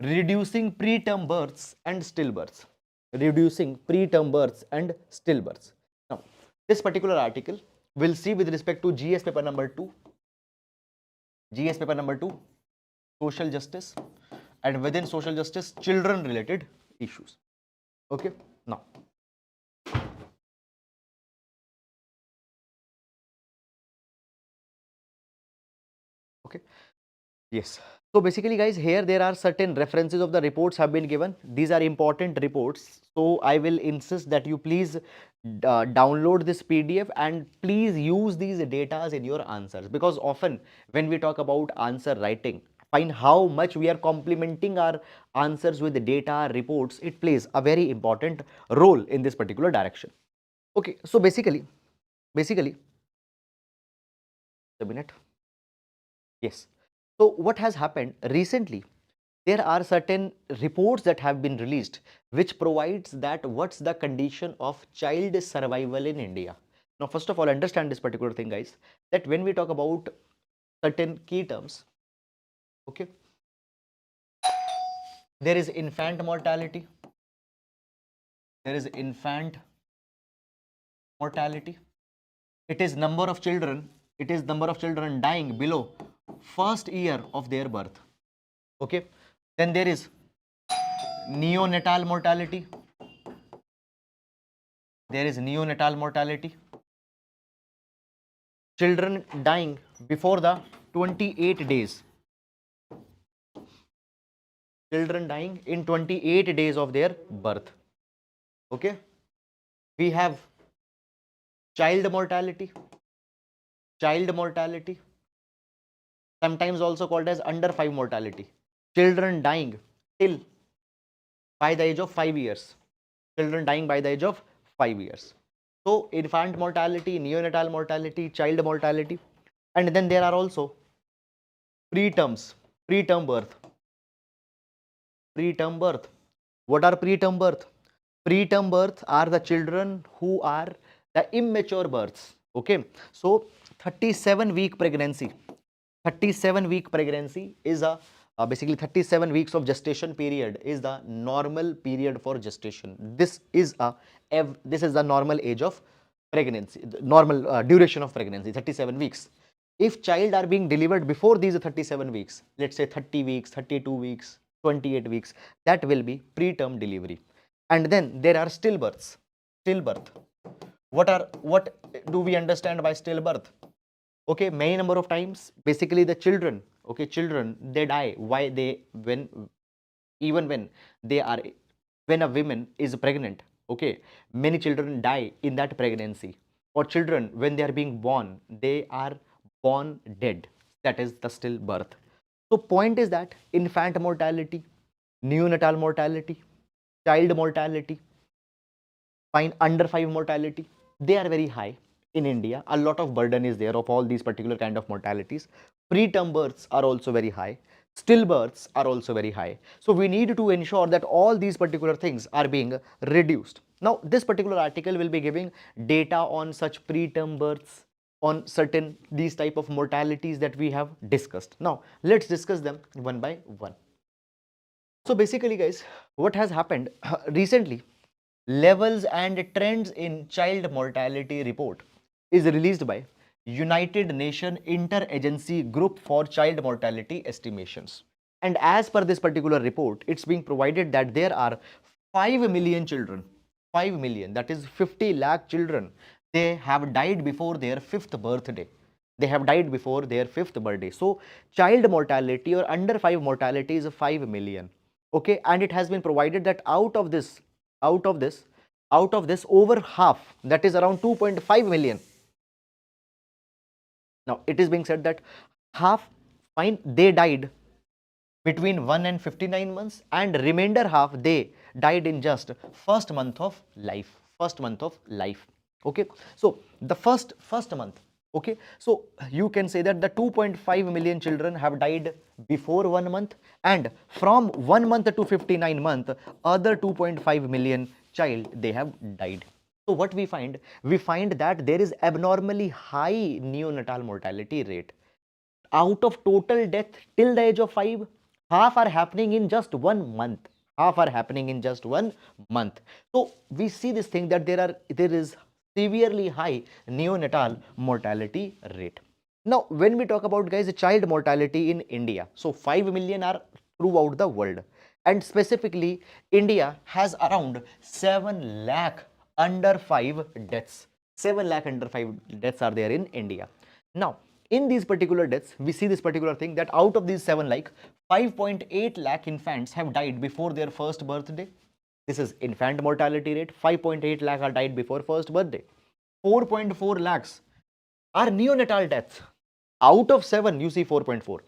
Reducing preterm births and stillbirths. Reducing preterm births and stillbirths. Now, this particular article will see with respect to GS paper number 2, GS paper number 2, social justice, and within social justice, children related issues. Okay. Now, okay. Yes. So basically, guys, here there are certain references of the reports have been given. These are important reports. So I will insist that you please download this PDF and please use these data in your answers, because often when we talk about answer writing, find how much we are complementing our answers with the data reports. It plays a very important role in this particular direction. Okay. So basically, a minute. Yes. So what has happened recently, there are certain reports that have been released which provides that what's the condition of child survival in India. Now, first of all, understand this particular thing, guys, that when we talk about certain key terms, okay, there is infant mortality, there is infant mortality, it is number of children, it is number of children dying below first year of their birth. Okay. Then there is neonatal mortality. There is neonatal mortality. Children dying before the 28 days. Children dying in 28 days of their birth. Okay. We have child mortality. Child mortality, sometimes also called as under 5 mortality. Children dying till by the age of 5 years. Children dying by the age of 5 years. So infant mortality, neonatal mortality, child mortality, and then there are also preterms, preterm birth. Preterm birth. What are preterm birth? Preterm birth are the children who are the immature births. Okay. So 37-week pregnancy. 37-week pregnancy is a basically 37 weeks of gestation period is the normal period for gestation. This is the normal age of pregnancy, the normal duration of pregnancy, 37 weeks. If child are being delivered before these 37 weeks, let's say 30 weeks, 32 weeks, 28 weeks, that will be preterm delivery. And then there are stillbirths. Stillbirth. What do we understand by stillbirth? Okay, many number of times, basically the children, okay, children, they die. Why? Even when they are, when a woman is pregnant, okay, many children die in that pregnancy. Or children, when they are being born, they are born dead. That is the stillbirth. So point is that infant mortality, neonatal mortality, child mortality, fine, under 5 mortality, they are very high in India. A lot of burden is there of all these particular kind of mortalities. Preterm births are also very high. Stillbirths are also very high. So we need to ensure that all these particular things are being reduced. Now, this particular article will be giving data on such preterm births, on certain these type of mortalities that we have discussed. Now, let's discuss them one by one. So basically, guys, what has happened recently, levels and trends in child mortality report is released by United Nations Interagency Group for Child Mortality Estimations. And as per this particular report, it's being provided that there are 5 million children, 5 million, that is 50 lakh children, they have died before their 5th birthday. They have died before their 5th birthday. So child mortality or under 5 mortality is 5 million. Okay, and it has been provided that out of this over half, that is around 2.5 million. Now it is being said that half, fine, they died between 1 and 59 months, and remainder half they died in just first month of life. First month of life. Okay, so the first month. Okay, so you can say that the 2.5 million children have died before 1 month, and from 1 month to 59 month, other 2.5 million child they have died. So what we find? We find that there is abnormally high neonatal mortality rate. Out of total death till the age of 5, half are happening in just 1 month. Half are happening in just 1 month. So we see this thing that there is severely high neonatal mortality rate. Now, when we talk about, guys, child mortality in India, so 5 million are throughout the world, and specifically India has around 7 lakh under 5 deaths. 7 lakh under 5 deaths are there in India. Now, in these particular deaths, we see this particular thing that out of these 7 lakh, 5.8 lakh infants have died before their first birthday. This is infant mortality rate. 5.8 lakh are died before first birthday. 4.4 lakhs are neonatal deaths. Out of 7, you see 4.4.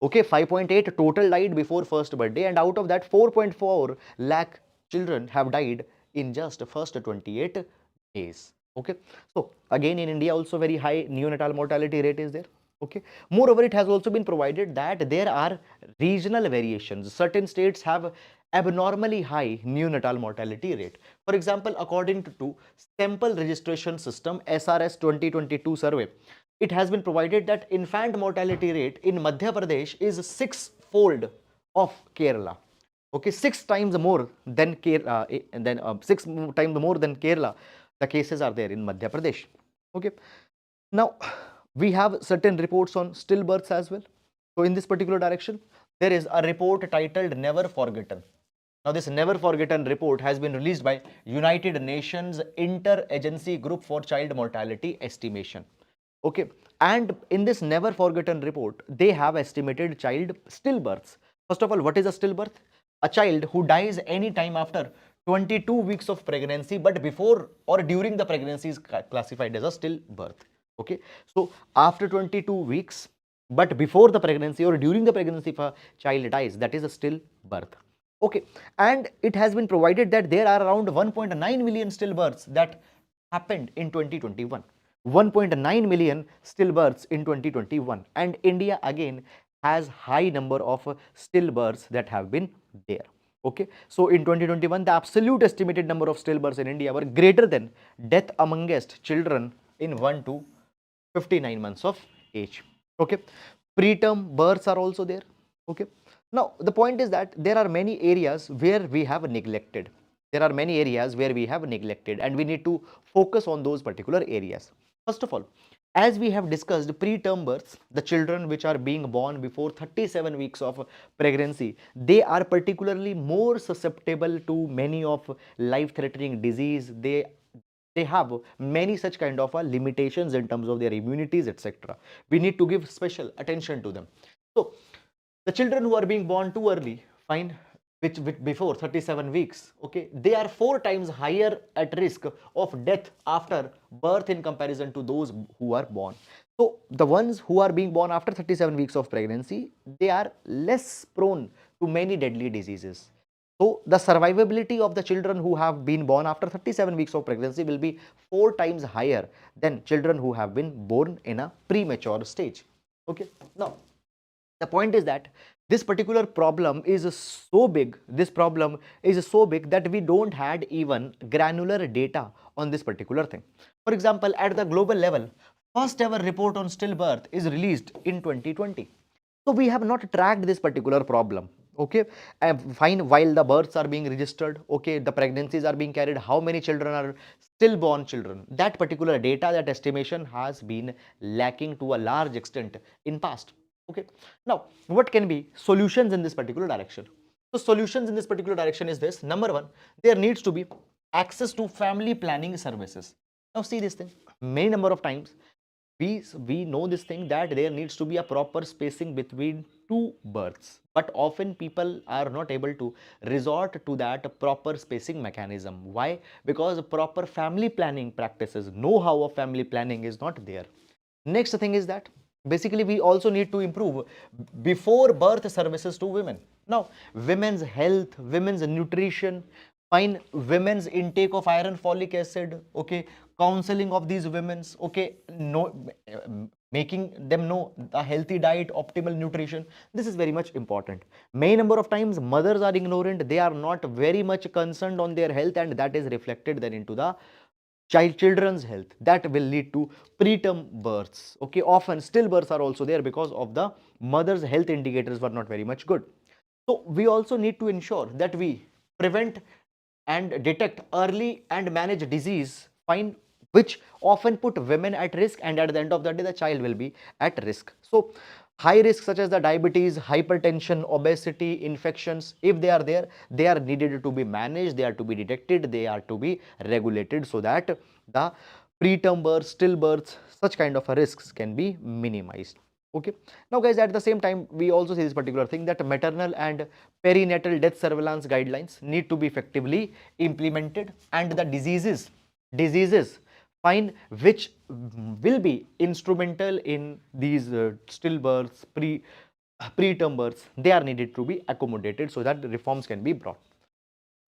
Okay, 5.8 total died before first birthday, and out of that 4.4 lakh children have died in just first 28 days. Okay, so again in India also very high neonatal mortality rate is there. Okay, moreover, it has also been provided that there are regional variations. Certain states have abnormally high neonatal mortality rate. For example, according to sample registration system SRS 2022 survey, it has been provided that infant mortality rate in Madhya Pradesh is six-fold of Kerala. Okay, 6 times more than Kerala, and then 6 times more than Kerala, the cases are there in Madhya Pradesh. Okay, now we have certain reports on stillbirths as well. So in this particular direction, there is a report titled Never Forgotten. Now this Never Forgotten report has been released by United Nations Interagency Group for Child Mortality Estimation. Okay, and in this Never Forgotten report, they have estimated child stillbirths. First of all, what is a stillbirth? A child who dies any time after 22 weeks of pregnancy, but before or during the pregnancy is classified as a stillbirth. Okay, so after 22 weeks, but before the pregnancy or during the pregnancy, if a child dies, that is a stillbirth. Okay, and it has been provided that there are around 1.9 million stillbirths that happened in 2021. 1.9 million stillbirths in 2021, and India again has high number of stillbirths that have been there. Okay, so in 2021, the absolute estimated number of stillbirths in India were greater than death amongst children in 1 to 59 months of age. Okay, preterm births are also there. Okay, now the point is that there are many areas where we have neglected. There are many areas where we have neglected, and we need to focus on those particular areas. First of all, as we have discussed, preterm births, the children which are being born before 37 weeks of pregnancy, they are particularly more susceptible to many of life-threatening disease. They have many such kind of limitations in terms of their immunities, etc. We need to give special attention to them. So the children who are being born too early, fine, which before 37 weeks, okay, they are 4 times higher at risk of death after birth in comparison to those who are born. So the ones who are being born after 37 weeks of pregnancy, they are less prone to many deadly diseases. So the survivability of the children who have been born after 37 weeks of pregnancy will be 4 times higher than children who have been born in a premature stage. Okay, now the point is that this particular problem is so big, that we don't had even granular data on this particular thing. For example, at the global level, first ever report on stillbirth is released in 2020. So we have not tracked this particular problem. Okay, fine, while the births are being registered, okay, the pregnancies are being carried, how many children are stillborn children, that particular data, that estimation has been lacking to a large extent in past. Okay, now what can be solutions in this particular direction? So solutions in this particular direction is this: number one, there needs to be access to family planning services. Now see this thing, many number of times we know this thing that there needs to be a proper spacing between two births, but often people are not able to resort to that proper spacing mechanism. Why? Because proper family planning practices, know-how of family planning is not there. Next thing is that Basically, we also need to improve before birth services to women. Now, women's health, women's nutrition, fine, women's intake of iron, folic acid, okay, counseling of these women's, okay, no, making them know a healthy diet, optimal nutrition. This is very much important. Many number of times mothers are ignorant, they are not very much concerned on their health, and that is reflected then into the children's health. That will lead to preterm births. Okay, often stillbirths are also there because of the mother's health indicators were not very much good. So we also need to ensure that we prevent and detect early and manage disease, fine, which often put women at risk, and at the end of the day the child will be at risk. So high risk such as the diabetes, hypertension, obesity, infections, if they are there, they are needed to be managed, they are to be detected, they are to be regulated, so that the preterm births, stillbirths, such kind of risks can be minimized. Okay, now guys, at the same time we also see this particular thing, that maternal and perinatal death surveillance guidelines need to be effectively implemented, and the diseases fine, which will be instrumental in these stillbirths, preterm births, they are needed to be accommodated so that reforms can be brought.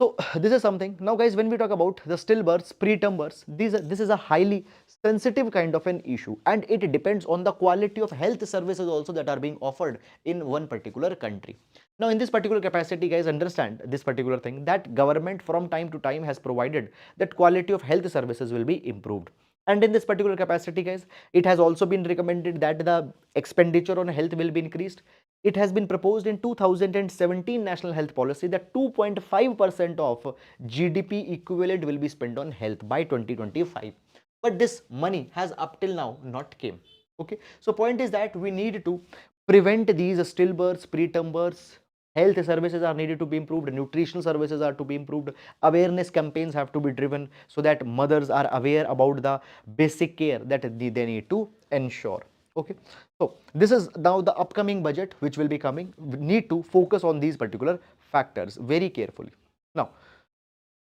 So this is something. Now guys, when we talk about the stillbirths, preterm births, this is a highly sensitive kind of an issue, and it depends on the quality of health services also that are being offered in one particular country. Now in this particular capacity, guys, understand this particular thing, that government from time to time has provided that quality of health services will be improved. And in this particular capacity, guys, it has also been recommended that the expenditure on health will be increased. It has been proposed in 2017 National Health Policy that 2.5% of GDP equivalent will be spent on health by 2025. But this money has up till now not came. Okay, so point is that we need to prevent these stillbirths, preterm births. Health services are needed to be improved, nutritional services are to be improved, awareness campaigns have to be driven so that mothers are aware about the basic care that they need to ensure. Okay, so this is now the upcoming budget which will be coming. We need to focus on these particular factors very carefully. Now,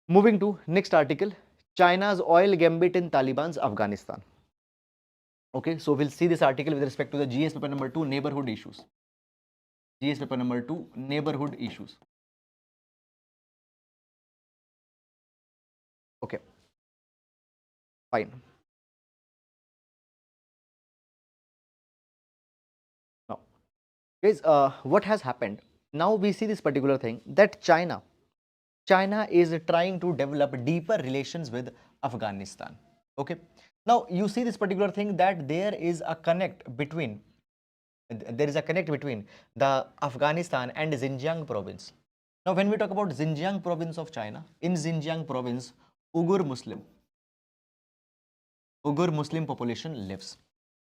moving to next article, China's oil gambit in Taliban's Afghanistan. Okay, so we'll see this article with respect to the GS paper number 2, neighborhood issues. GS paper number 2, neighborhood issues. Okay, fine. Now, guys, what has happened? Now we see this particular thing, that China is trying to develop deeper relations with Afghanistan. Okay, now you see this particular thing, that there is a connect between the Afghanistan and Xinjiang province. Now when we talk about Xinjiang province of China, in Xinjiang province, Uyghur Muslim population lives,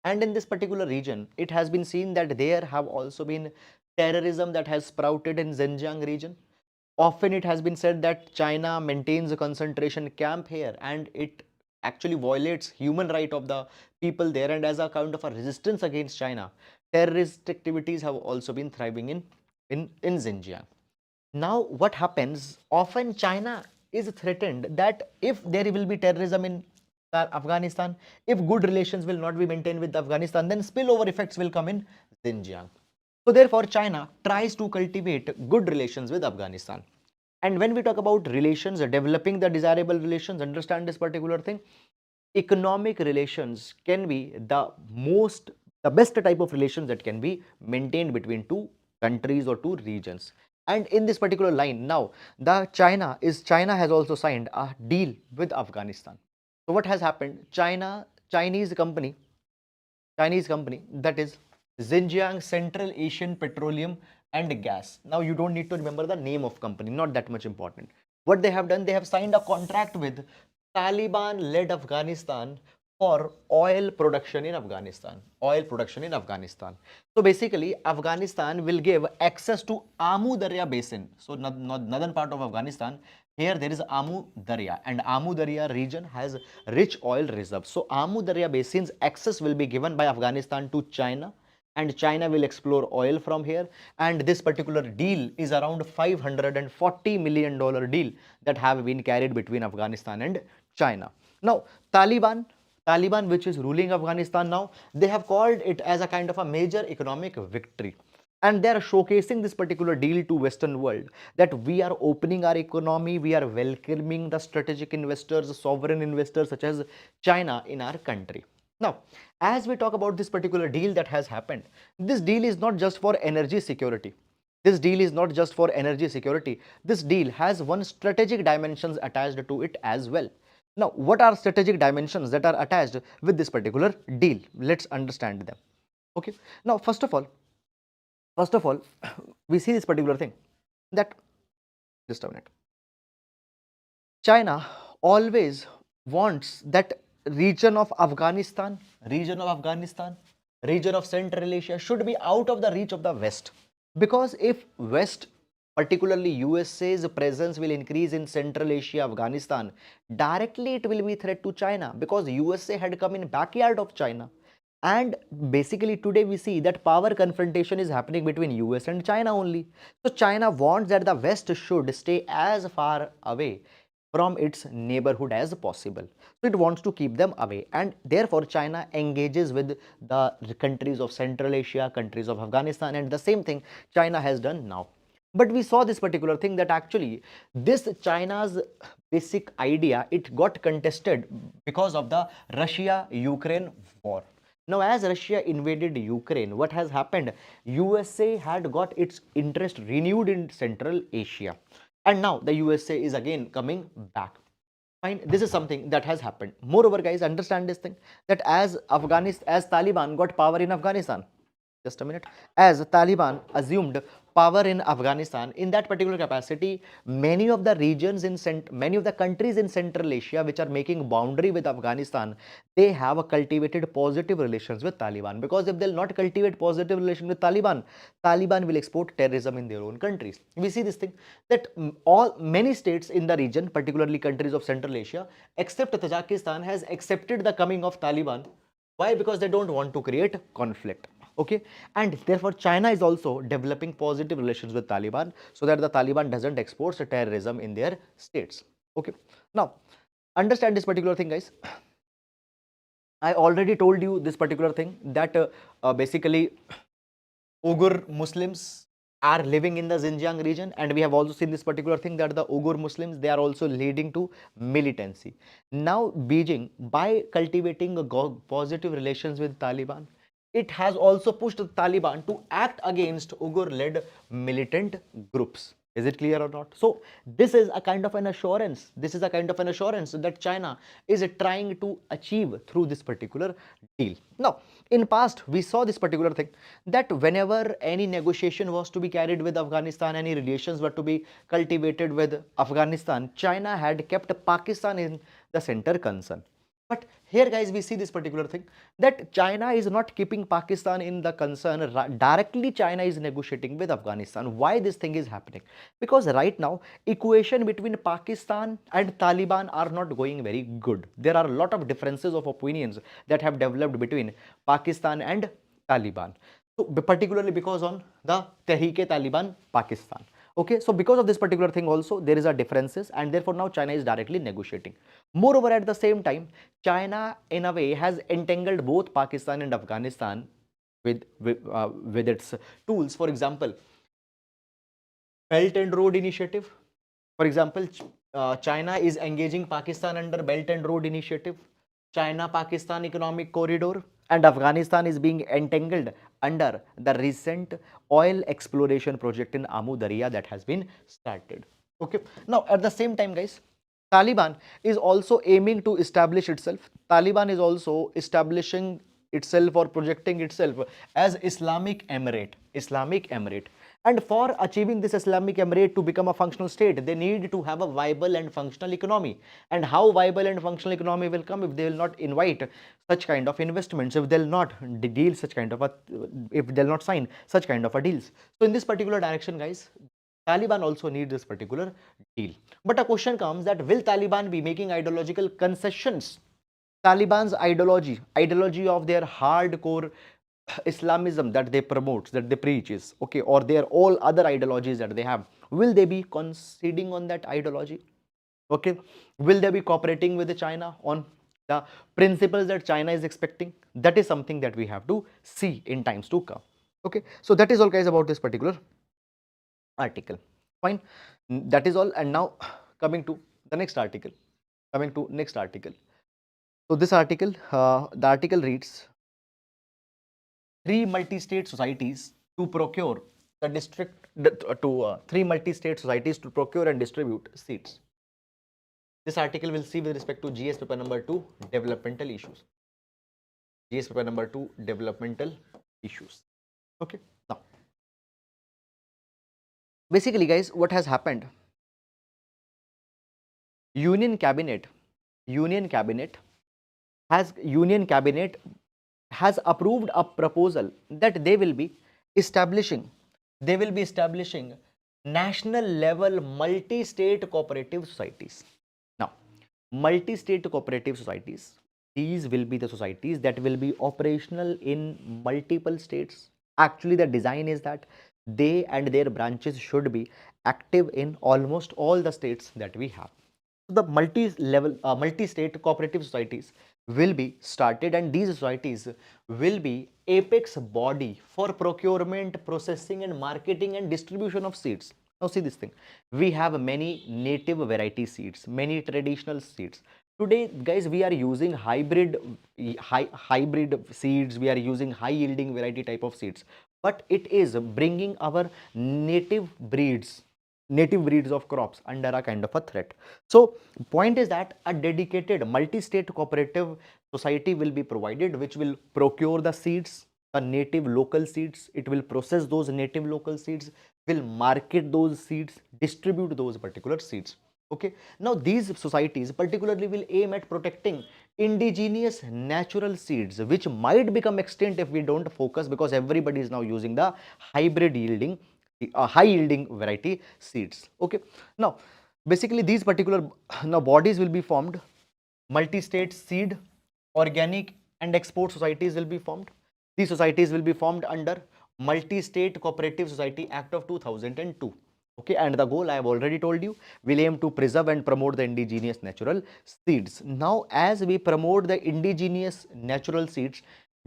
and in this particular region it has been seen that there have also been terrorism that has sprouted in Xinjiang region. Often it has been said that China maintains a concentration camp here, and it actually violates human right of the people there, and as a kind of a resistance against China, terrorist activities have also been thriving in Xinjiang. Now what happens, often China is threatened that if there will be terrorism in Afghanistan, if good relations will not be maintained with Afghanistan, then spillover effects will come in Xinjiang. So therefore China tries to cultivate good relations with Afghanistan. And when we talk about relations, developing the desirable relations, understand this particular thing, economic relations can be the best type of relations that can be maintained between two countries or two regions. And in this particular line, now the China has also signed a deal with Afghanistan. So what has happened? Chinese company, that is Xinjiang Central Asian Petroleum and Gas. Now you don't need to remember the name of company, not that much important. What they have done, they have signed a contract with Taliban-led Afghanistan for oil production in Afghanistan. So basically, Afghanistan will give access to Amu Darya basin. So northern part of Afghanistan, here there is Amu Darya, and Amu Darya region has rich oil reserves. So Amu Darya basin's access will be given by Afghanistan to China, and China will explore oil from here. And this particular deal is around $540 million deal that have been carried between Afghanistan and China. Now, Taliban Taliban, which is ruling Afghanistan now, they have called it as a kind of a major economic victory. And they are showcasing this particular deal to Western world that we are opening our economy, we are welcoming the strategic investors, sovereign investors such as China in our country. Now, as we talk about this particular deal that has happened, this deal is not just for energy security. This deal is not just for energy security. This deal has one strategic dimensions attached to it as well. Now, what are strategic dimensions that are attached with this particular deal? Let's understand them. Okay. Now, first of all, we see this particular thing that, just a minute. China always wants that region of Central Asia should be out of the reach of the West. Because if West, particularly USA's presence will increase in Central Asia, Afghanistan, directly it will be threat to China because USA had come in backyard of China. And basically today we see that power confrontation is happening between US and China only. So China wants that the West should stay as far away from its neighborhood as possible. So it wants to keep them away, and therefore China engages with the countries of Central Asia, countries of Afghanistan, and the same thing China has done now. But we saw this particular thing that actually this China's basic idea, it got contested because of the Russia-Ukraine war. Now, as Russia invaded Ukraine, what has happened? USA had got its interest renewed in Central Asia. And now the USA is again coming back. Fine, this is something that has happened. Moreover, guys, understand this thing that as Taliban got power in Afghanistan, just a minute, as Taliban assumed power in Afghanistan, in that particular capacity, many of the regions in many of the countries in Central Asia which are making boundary with Afghanistan, they have cultivated positive relations with Taliban, because if they'll not cultivate positive relations with Taliban, Taliban will export terrorism in their own countries. We see this thing that many states in the region, particularly countries of Central Asia, except Tajikistan, has accepted the coming of Taliban. Why? Because they don't want to create conflict. Okay, and therefore China is also developing positive relations with Taliban so that the Taliban doesn't export terrorism in their states. Okay, now understand this particular thing, guys. I already told you this particular thing that basically Uyghur Muslims are living in the Xinjiang region, and we have also seen this particular thing that the Uyghur Muslims, they are also leading to militancy. Now Beijing, by cultivating a positive relations with Taliban, it has also pushed the Taliban to act against Uyghur-led militant groups. Is it clear or not? So this is a kind of an assurance. This is a kind of an assurance that China is trying to achieve through this particular deal. Now, in past, we saw this particular thing that whenever any negotiation was to be carried with Afghanistan, any relations were to be cultivated with Afghanistan, China had kept Pakistan in the center concern. But here, guys, we see this particular thing that China is not keeping Pakistan in the concern. Directly, China is negotiating with Afghanistan. Why this thing is happening? Because right now, equation between Pakistan and Taliban are not going very good. There are a lot of differences of opinions that have developed between Pakistan and Taliban. So, particularly because on the Tehreek-e-Taliban Pakistan. Okay, so because of this particular thing also, there is a differences, and therefore now China is directly negotiating. Moreover, at the same time, China in a way has entangled both Pakistan and Afghanistan with its tools. For example, Belt and Road Initiative. For example, China is engaging Pakistan under Belt and Road Initiative, China-Pakistan Economic Corridor, and Afghanistan is being entangled under the recent oil exploration project in Amu Darya that has been started. Okay. Now, at the same time, guys, Taliban is also aiming to establish itself. Taliban is also establishing itself or projecting itself as Islamic Emirate. Islamic Emirate. And for achieving this Islamic Emirate to become a functional state, they need to have a viable and functional economy. And how viable and functional economy will come if they will not invite such kind of investments, if they'll not deal such kind of a, if they'll not sign such kind of a deals. So in this particular direction, guys, Taliban also need this particular deal. But a question comes that will Taliban be making ideological concessions? Taliban's ideology of their hardcore Islamism that they promote, that they preach is, okay, or their all other ideologies that they have, will they be conceding on that ideology? Okay, will they be cooperating with China on the principles that China is expecting, that is something that we have to see in times to come. Okay, so that is all guys about this particular article. Fine, that is all. And now coming to the next article. So this article, the article reads, three multi-state societies to procure the three multi-state societies to procure and distribute seats. This article will see with respect to GS paper number 2, developmental issues. GS paper number 2, developmental issues. Okay, now basically guys, what has happened, union cabinet has approved a proposal that they will be establishing national level multi-state cooperative societies. Now, multi-state cooperative societies, these will be the societies that will be operational in multiple states. Actually, the design is that they and their branches should be active in almost all the states that we have. So the multi-state cooperative societies will be started, and these societies will be apex body for procurement, processing and marketing and distribution of seeds. Now see this thing, we have many native variety seeds, many traditional seeds. Today guys, we are using hybrid seeds, we are using high yielding variety type of seeds, but it is bringing our native breeds of crops under a kind of a threat. So point is that a dedicated multi-state cooperative society will be provided, which will procure the seeds, the native local seeds. It will process those native local seeds, will market those seeds, distribute those particular seeds. Okay, now these societies particularly will aim at protecting indigenous natural seeds, which might become extinct if we don't focus, because everybody is now using the hybrid yielding high yielding variety seeds. Okay, now basically these particular now bodies will be formed, multi-state seed, organic and export societies will be formed. These societies will be formed under Multi-State Cooperative Society Act of 2002. Okay, and the goal I have already told you, will aim to preserve and promote the indigenous natural seeds. Now as we promote the indigenous natural seeds,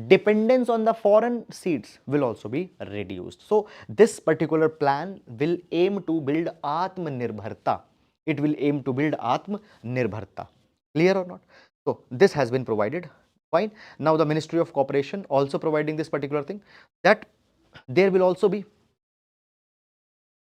dependence on the foreign seeds will also be reduced. So this particular plan will aim to build Atmanirbharta. It will aim to build Atmanirbharta. Clear or not? So this has been provided. Fine. Now the Ministry of Cooperation also providing this particular thing, that there will also be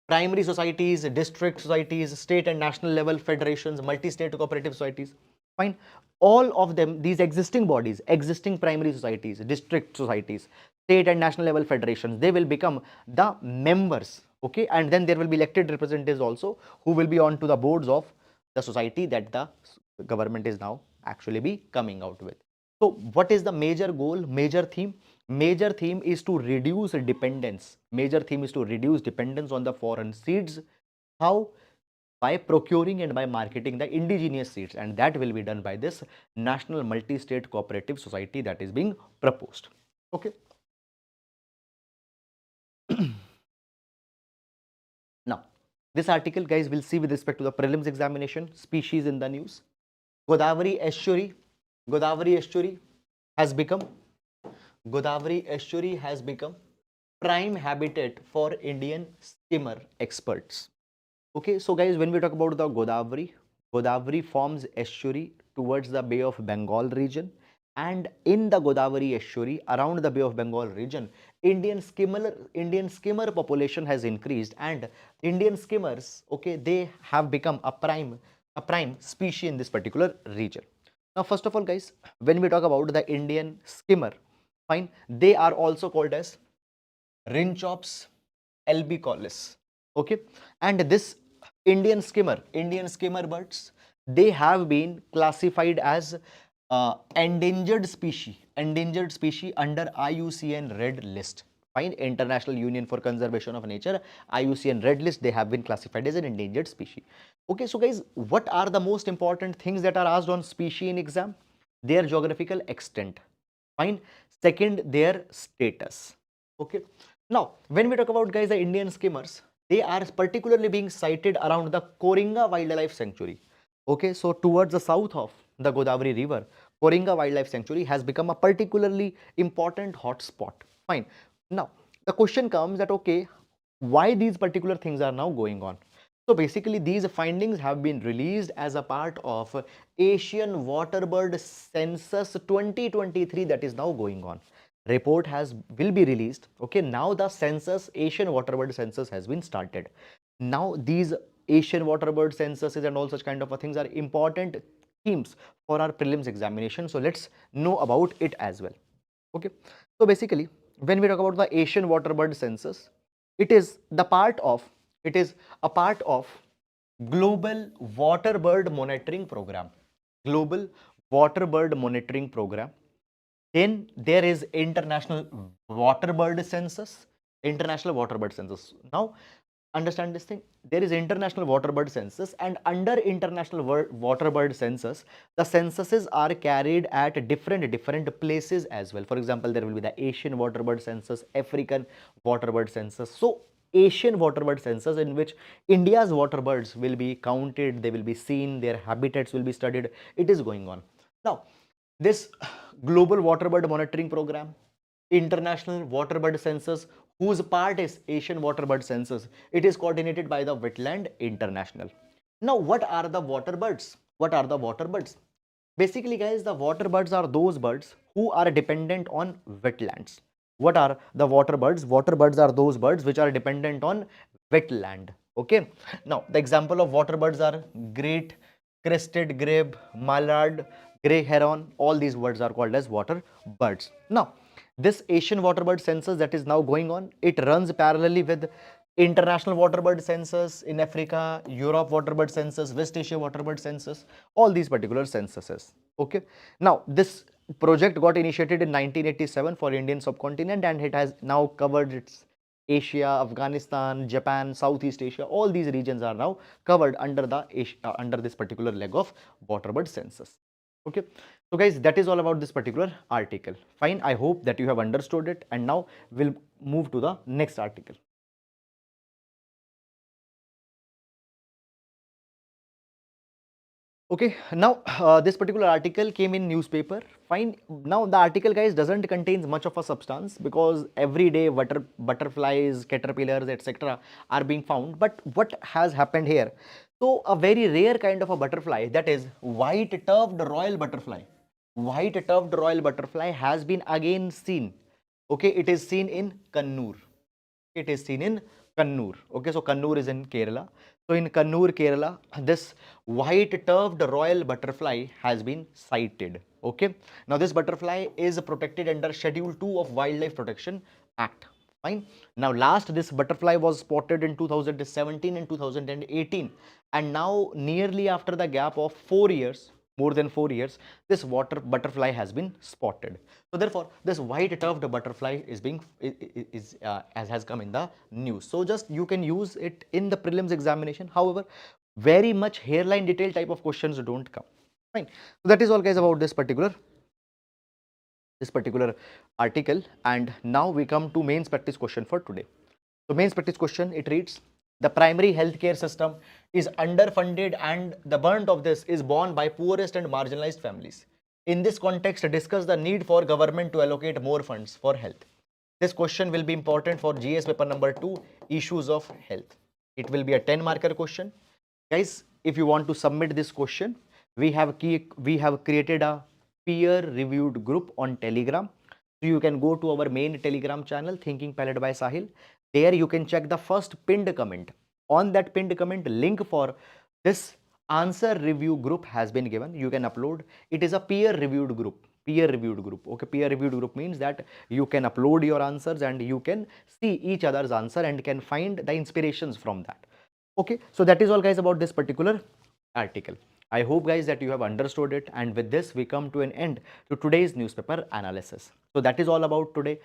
primary societies, district societies, state and national level federations, multi-state cooperative societies. Fine. All of them, these existing bodies, existing primary societies, district societies, state and national level federations, they will become the members. Okay, and then there will be elected representatives also, who will be on to the boards of the society that the government is now actually be coming out with. So what is the major goal, major theme? Major theme is to reduce dependence. Major theme is to reduce dependence on the foreign seeds. How? By procuring and by marketing the indigenous seeds, and that will be done by this National Multi-State Cooperative Society that is being proposed. Okay. Now, this article, guys, will see with respect to the prelims examination, species in the news. Godavari estuary has become prime habitat for Indian skimmer experts. Okay, so guys, when we talk about the Godavari forms estuary towards the Bay of Bengal region, and in the Godavari estuary around the Bay of Bengal region, Indian skimmer population has increased, and Indian skimmers, okay, they have become a prime species in this particular region. Now, first of all, guys, when we talk about the Indian skimmer, fine, they are also called as Rynchops albicollis. Okay, and this Indian skimmer birds, they have been classified as endangered species under IUCN Red List. Fine, International Union for Conservation of Nature, IUCN Red List, they have been classified as an endangered species. Okay, so guys, what are the most important things that are asked on species in exam? Their geographical extent. Fine. Second, their status. Okay. Now, when we talk about, guys, the Indian skimmers, they are particularly being sighted around the Koringa Wildlife Sanctuary. Okay, so towards the south of the Godavari River, Koringa Wildlife Sanctuary has become a particularly important hotspot. Fine. Now, the question comes that, okay, why these particular things are now going on? So basically, these findings have been released as a part of Asian Waterbird Census 2023 that is now going on. Report will be released. Okay, now the census, Asian Waterbird Census has been started. Now these Asian Waterbird Censuses and all such kind of things are important themes for our prelims examination. So let's know about it as well. Okay, so basically, when we talk about the Asian Waterbird Census, it is a part of Global Waterbird Monitoring Program. Global Waterbird Monitoring Program. Then there is International Waterbird Census. International Waterbird Census. Now, understand this thing. There is International Waterbird Census, and under International Waterbird Census, the censuses are carried at different places as well. For example, there will be the Asian Waterbird Census, African Waterbird Census. So Asian Waterbird Census, in which India's waterbirds will be counted, they will be seen, their habitats will be studied. It is going on. Now, this Global Waterbird Monitoring Program, International Waterbird Census, whose part is Asian Waterbird Census, it is coordinated by the Wetland International. Now, what are the waterbirds? What are the waterbirds? Basically, guys, the waterbirds are those birds who are dependent on wetlands. What are the waterbirds? Waterbirds are those birds which are dependent on wetland. Okay. Now, the example of waterbirds are great crested grebe, mallard, grey heron. All these birds are called as water birds. Now, this Asian waterbird census that is now going on, it runs parallelly with International Waterbird Census in Africa, Europe Waterbird Census, West Asia Waterbird Census, all these particular censuses. Okay. Now, this project got initiated in 1987 for Indian subcontinent, and it has now covered its Asia, Afghanistan, Japan, Southeast Asia. All these regions are now covered under under this particular leg of waterbird census. Okay. So guys, that is all about this particular article. Fine. I hope that you have understood it, and now we'll move to the next article. Okay, now this particular article came in newspaper. Fine. Now the article, guys, doesn't contain much of a substance because every day butterflies, caterpillars, etc. are being found. But what has happened here? So a very rare kind of a butterfly, that is white-tufted royal butterfly. White-tufted royal butterfly has been again seen. Okay, it is seen in Kannur. It is seen in Kannur. Okay, so Kannur is in Kerala. So in Kannur, Kerala, this white-tufted royal butterfly has been sighted. Okay. Now this butterfly is protected under Schedule 2 of Wildlife Protection Act. Fine. Now last this butterfly was spotted in 2017 and 2018, and now nearly after the gap of 4 years, more than 4 years, this butterfly has been spotted. So therefore, this white-tufted butterfly has come in the news. So just you can use it in the prelims examination. However, very much hairline detail type of questions don't come. Fine. So that is all, guys, about this particular article. And now we come to mains practice question for today. So mains practice question, it reads: the primary healthcare system is underfunded and the brunt of this is borne by poorest and marginalized families. In this context, discuss the need for government to allocate more funds for health. This question will be important for GS paper number 2, issues of health. It will be a 10 marker question. Guys, if you want to submit this question, we have created a peer reviewed group on Telegram. So you can go to our main Telegram channel, Thinking Palette by Sahil. There you can check the first pinned comment. On that pinned comment, link for this answer review group has been given. You can upload. It is a peer reviewed group. Peer reviewed group. Okay, peer reviewed group means that you can upload your answers and you can see each other's answer and can find the inspirations from that. Okay, so that is all, guys, about this particular article. I hope, guys, that you have understood it, and with this we come to an end to today's newspaper analysis. So that is all about today.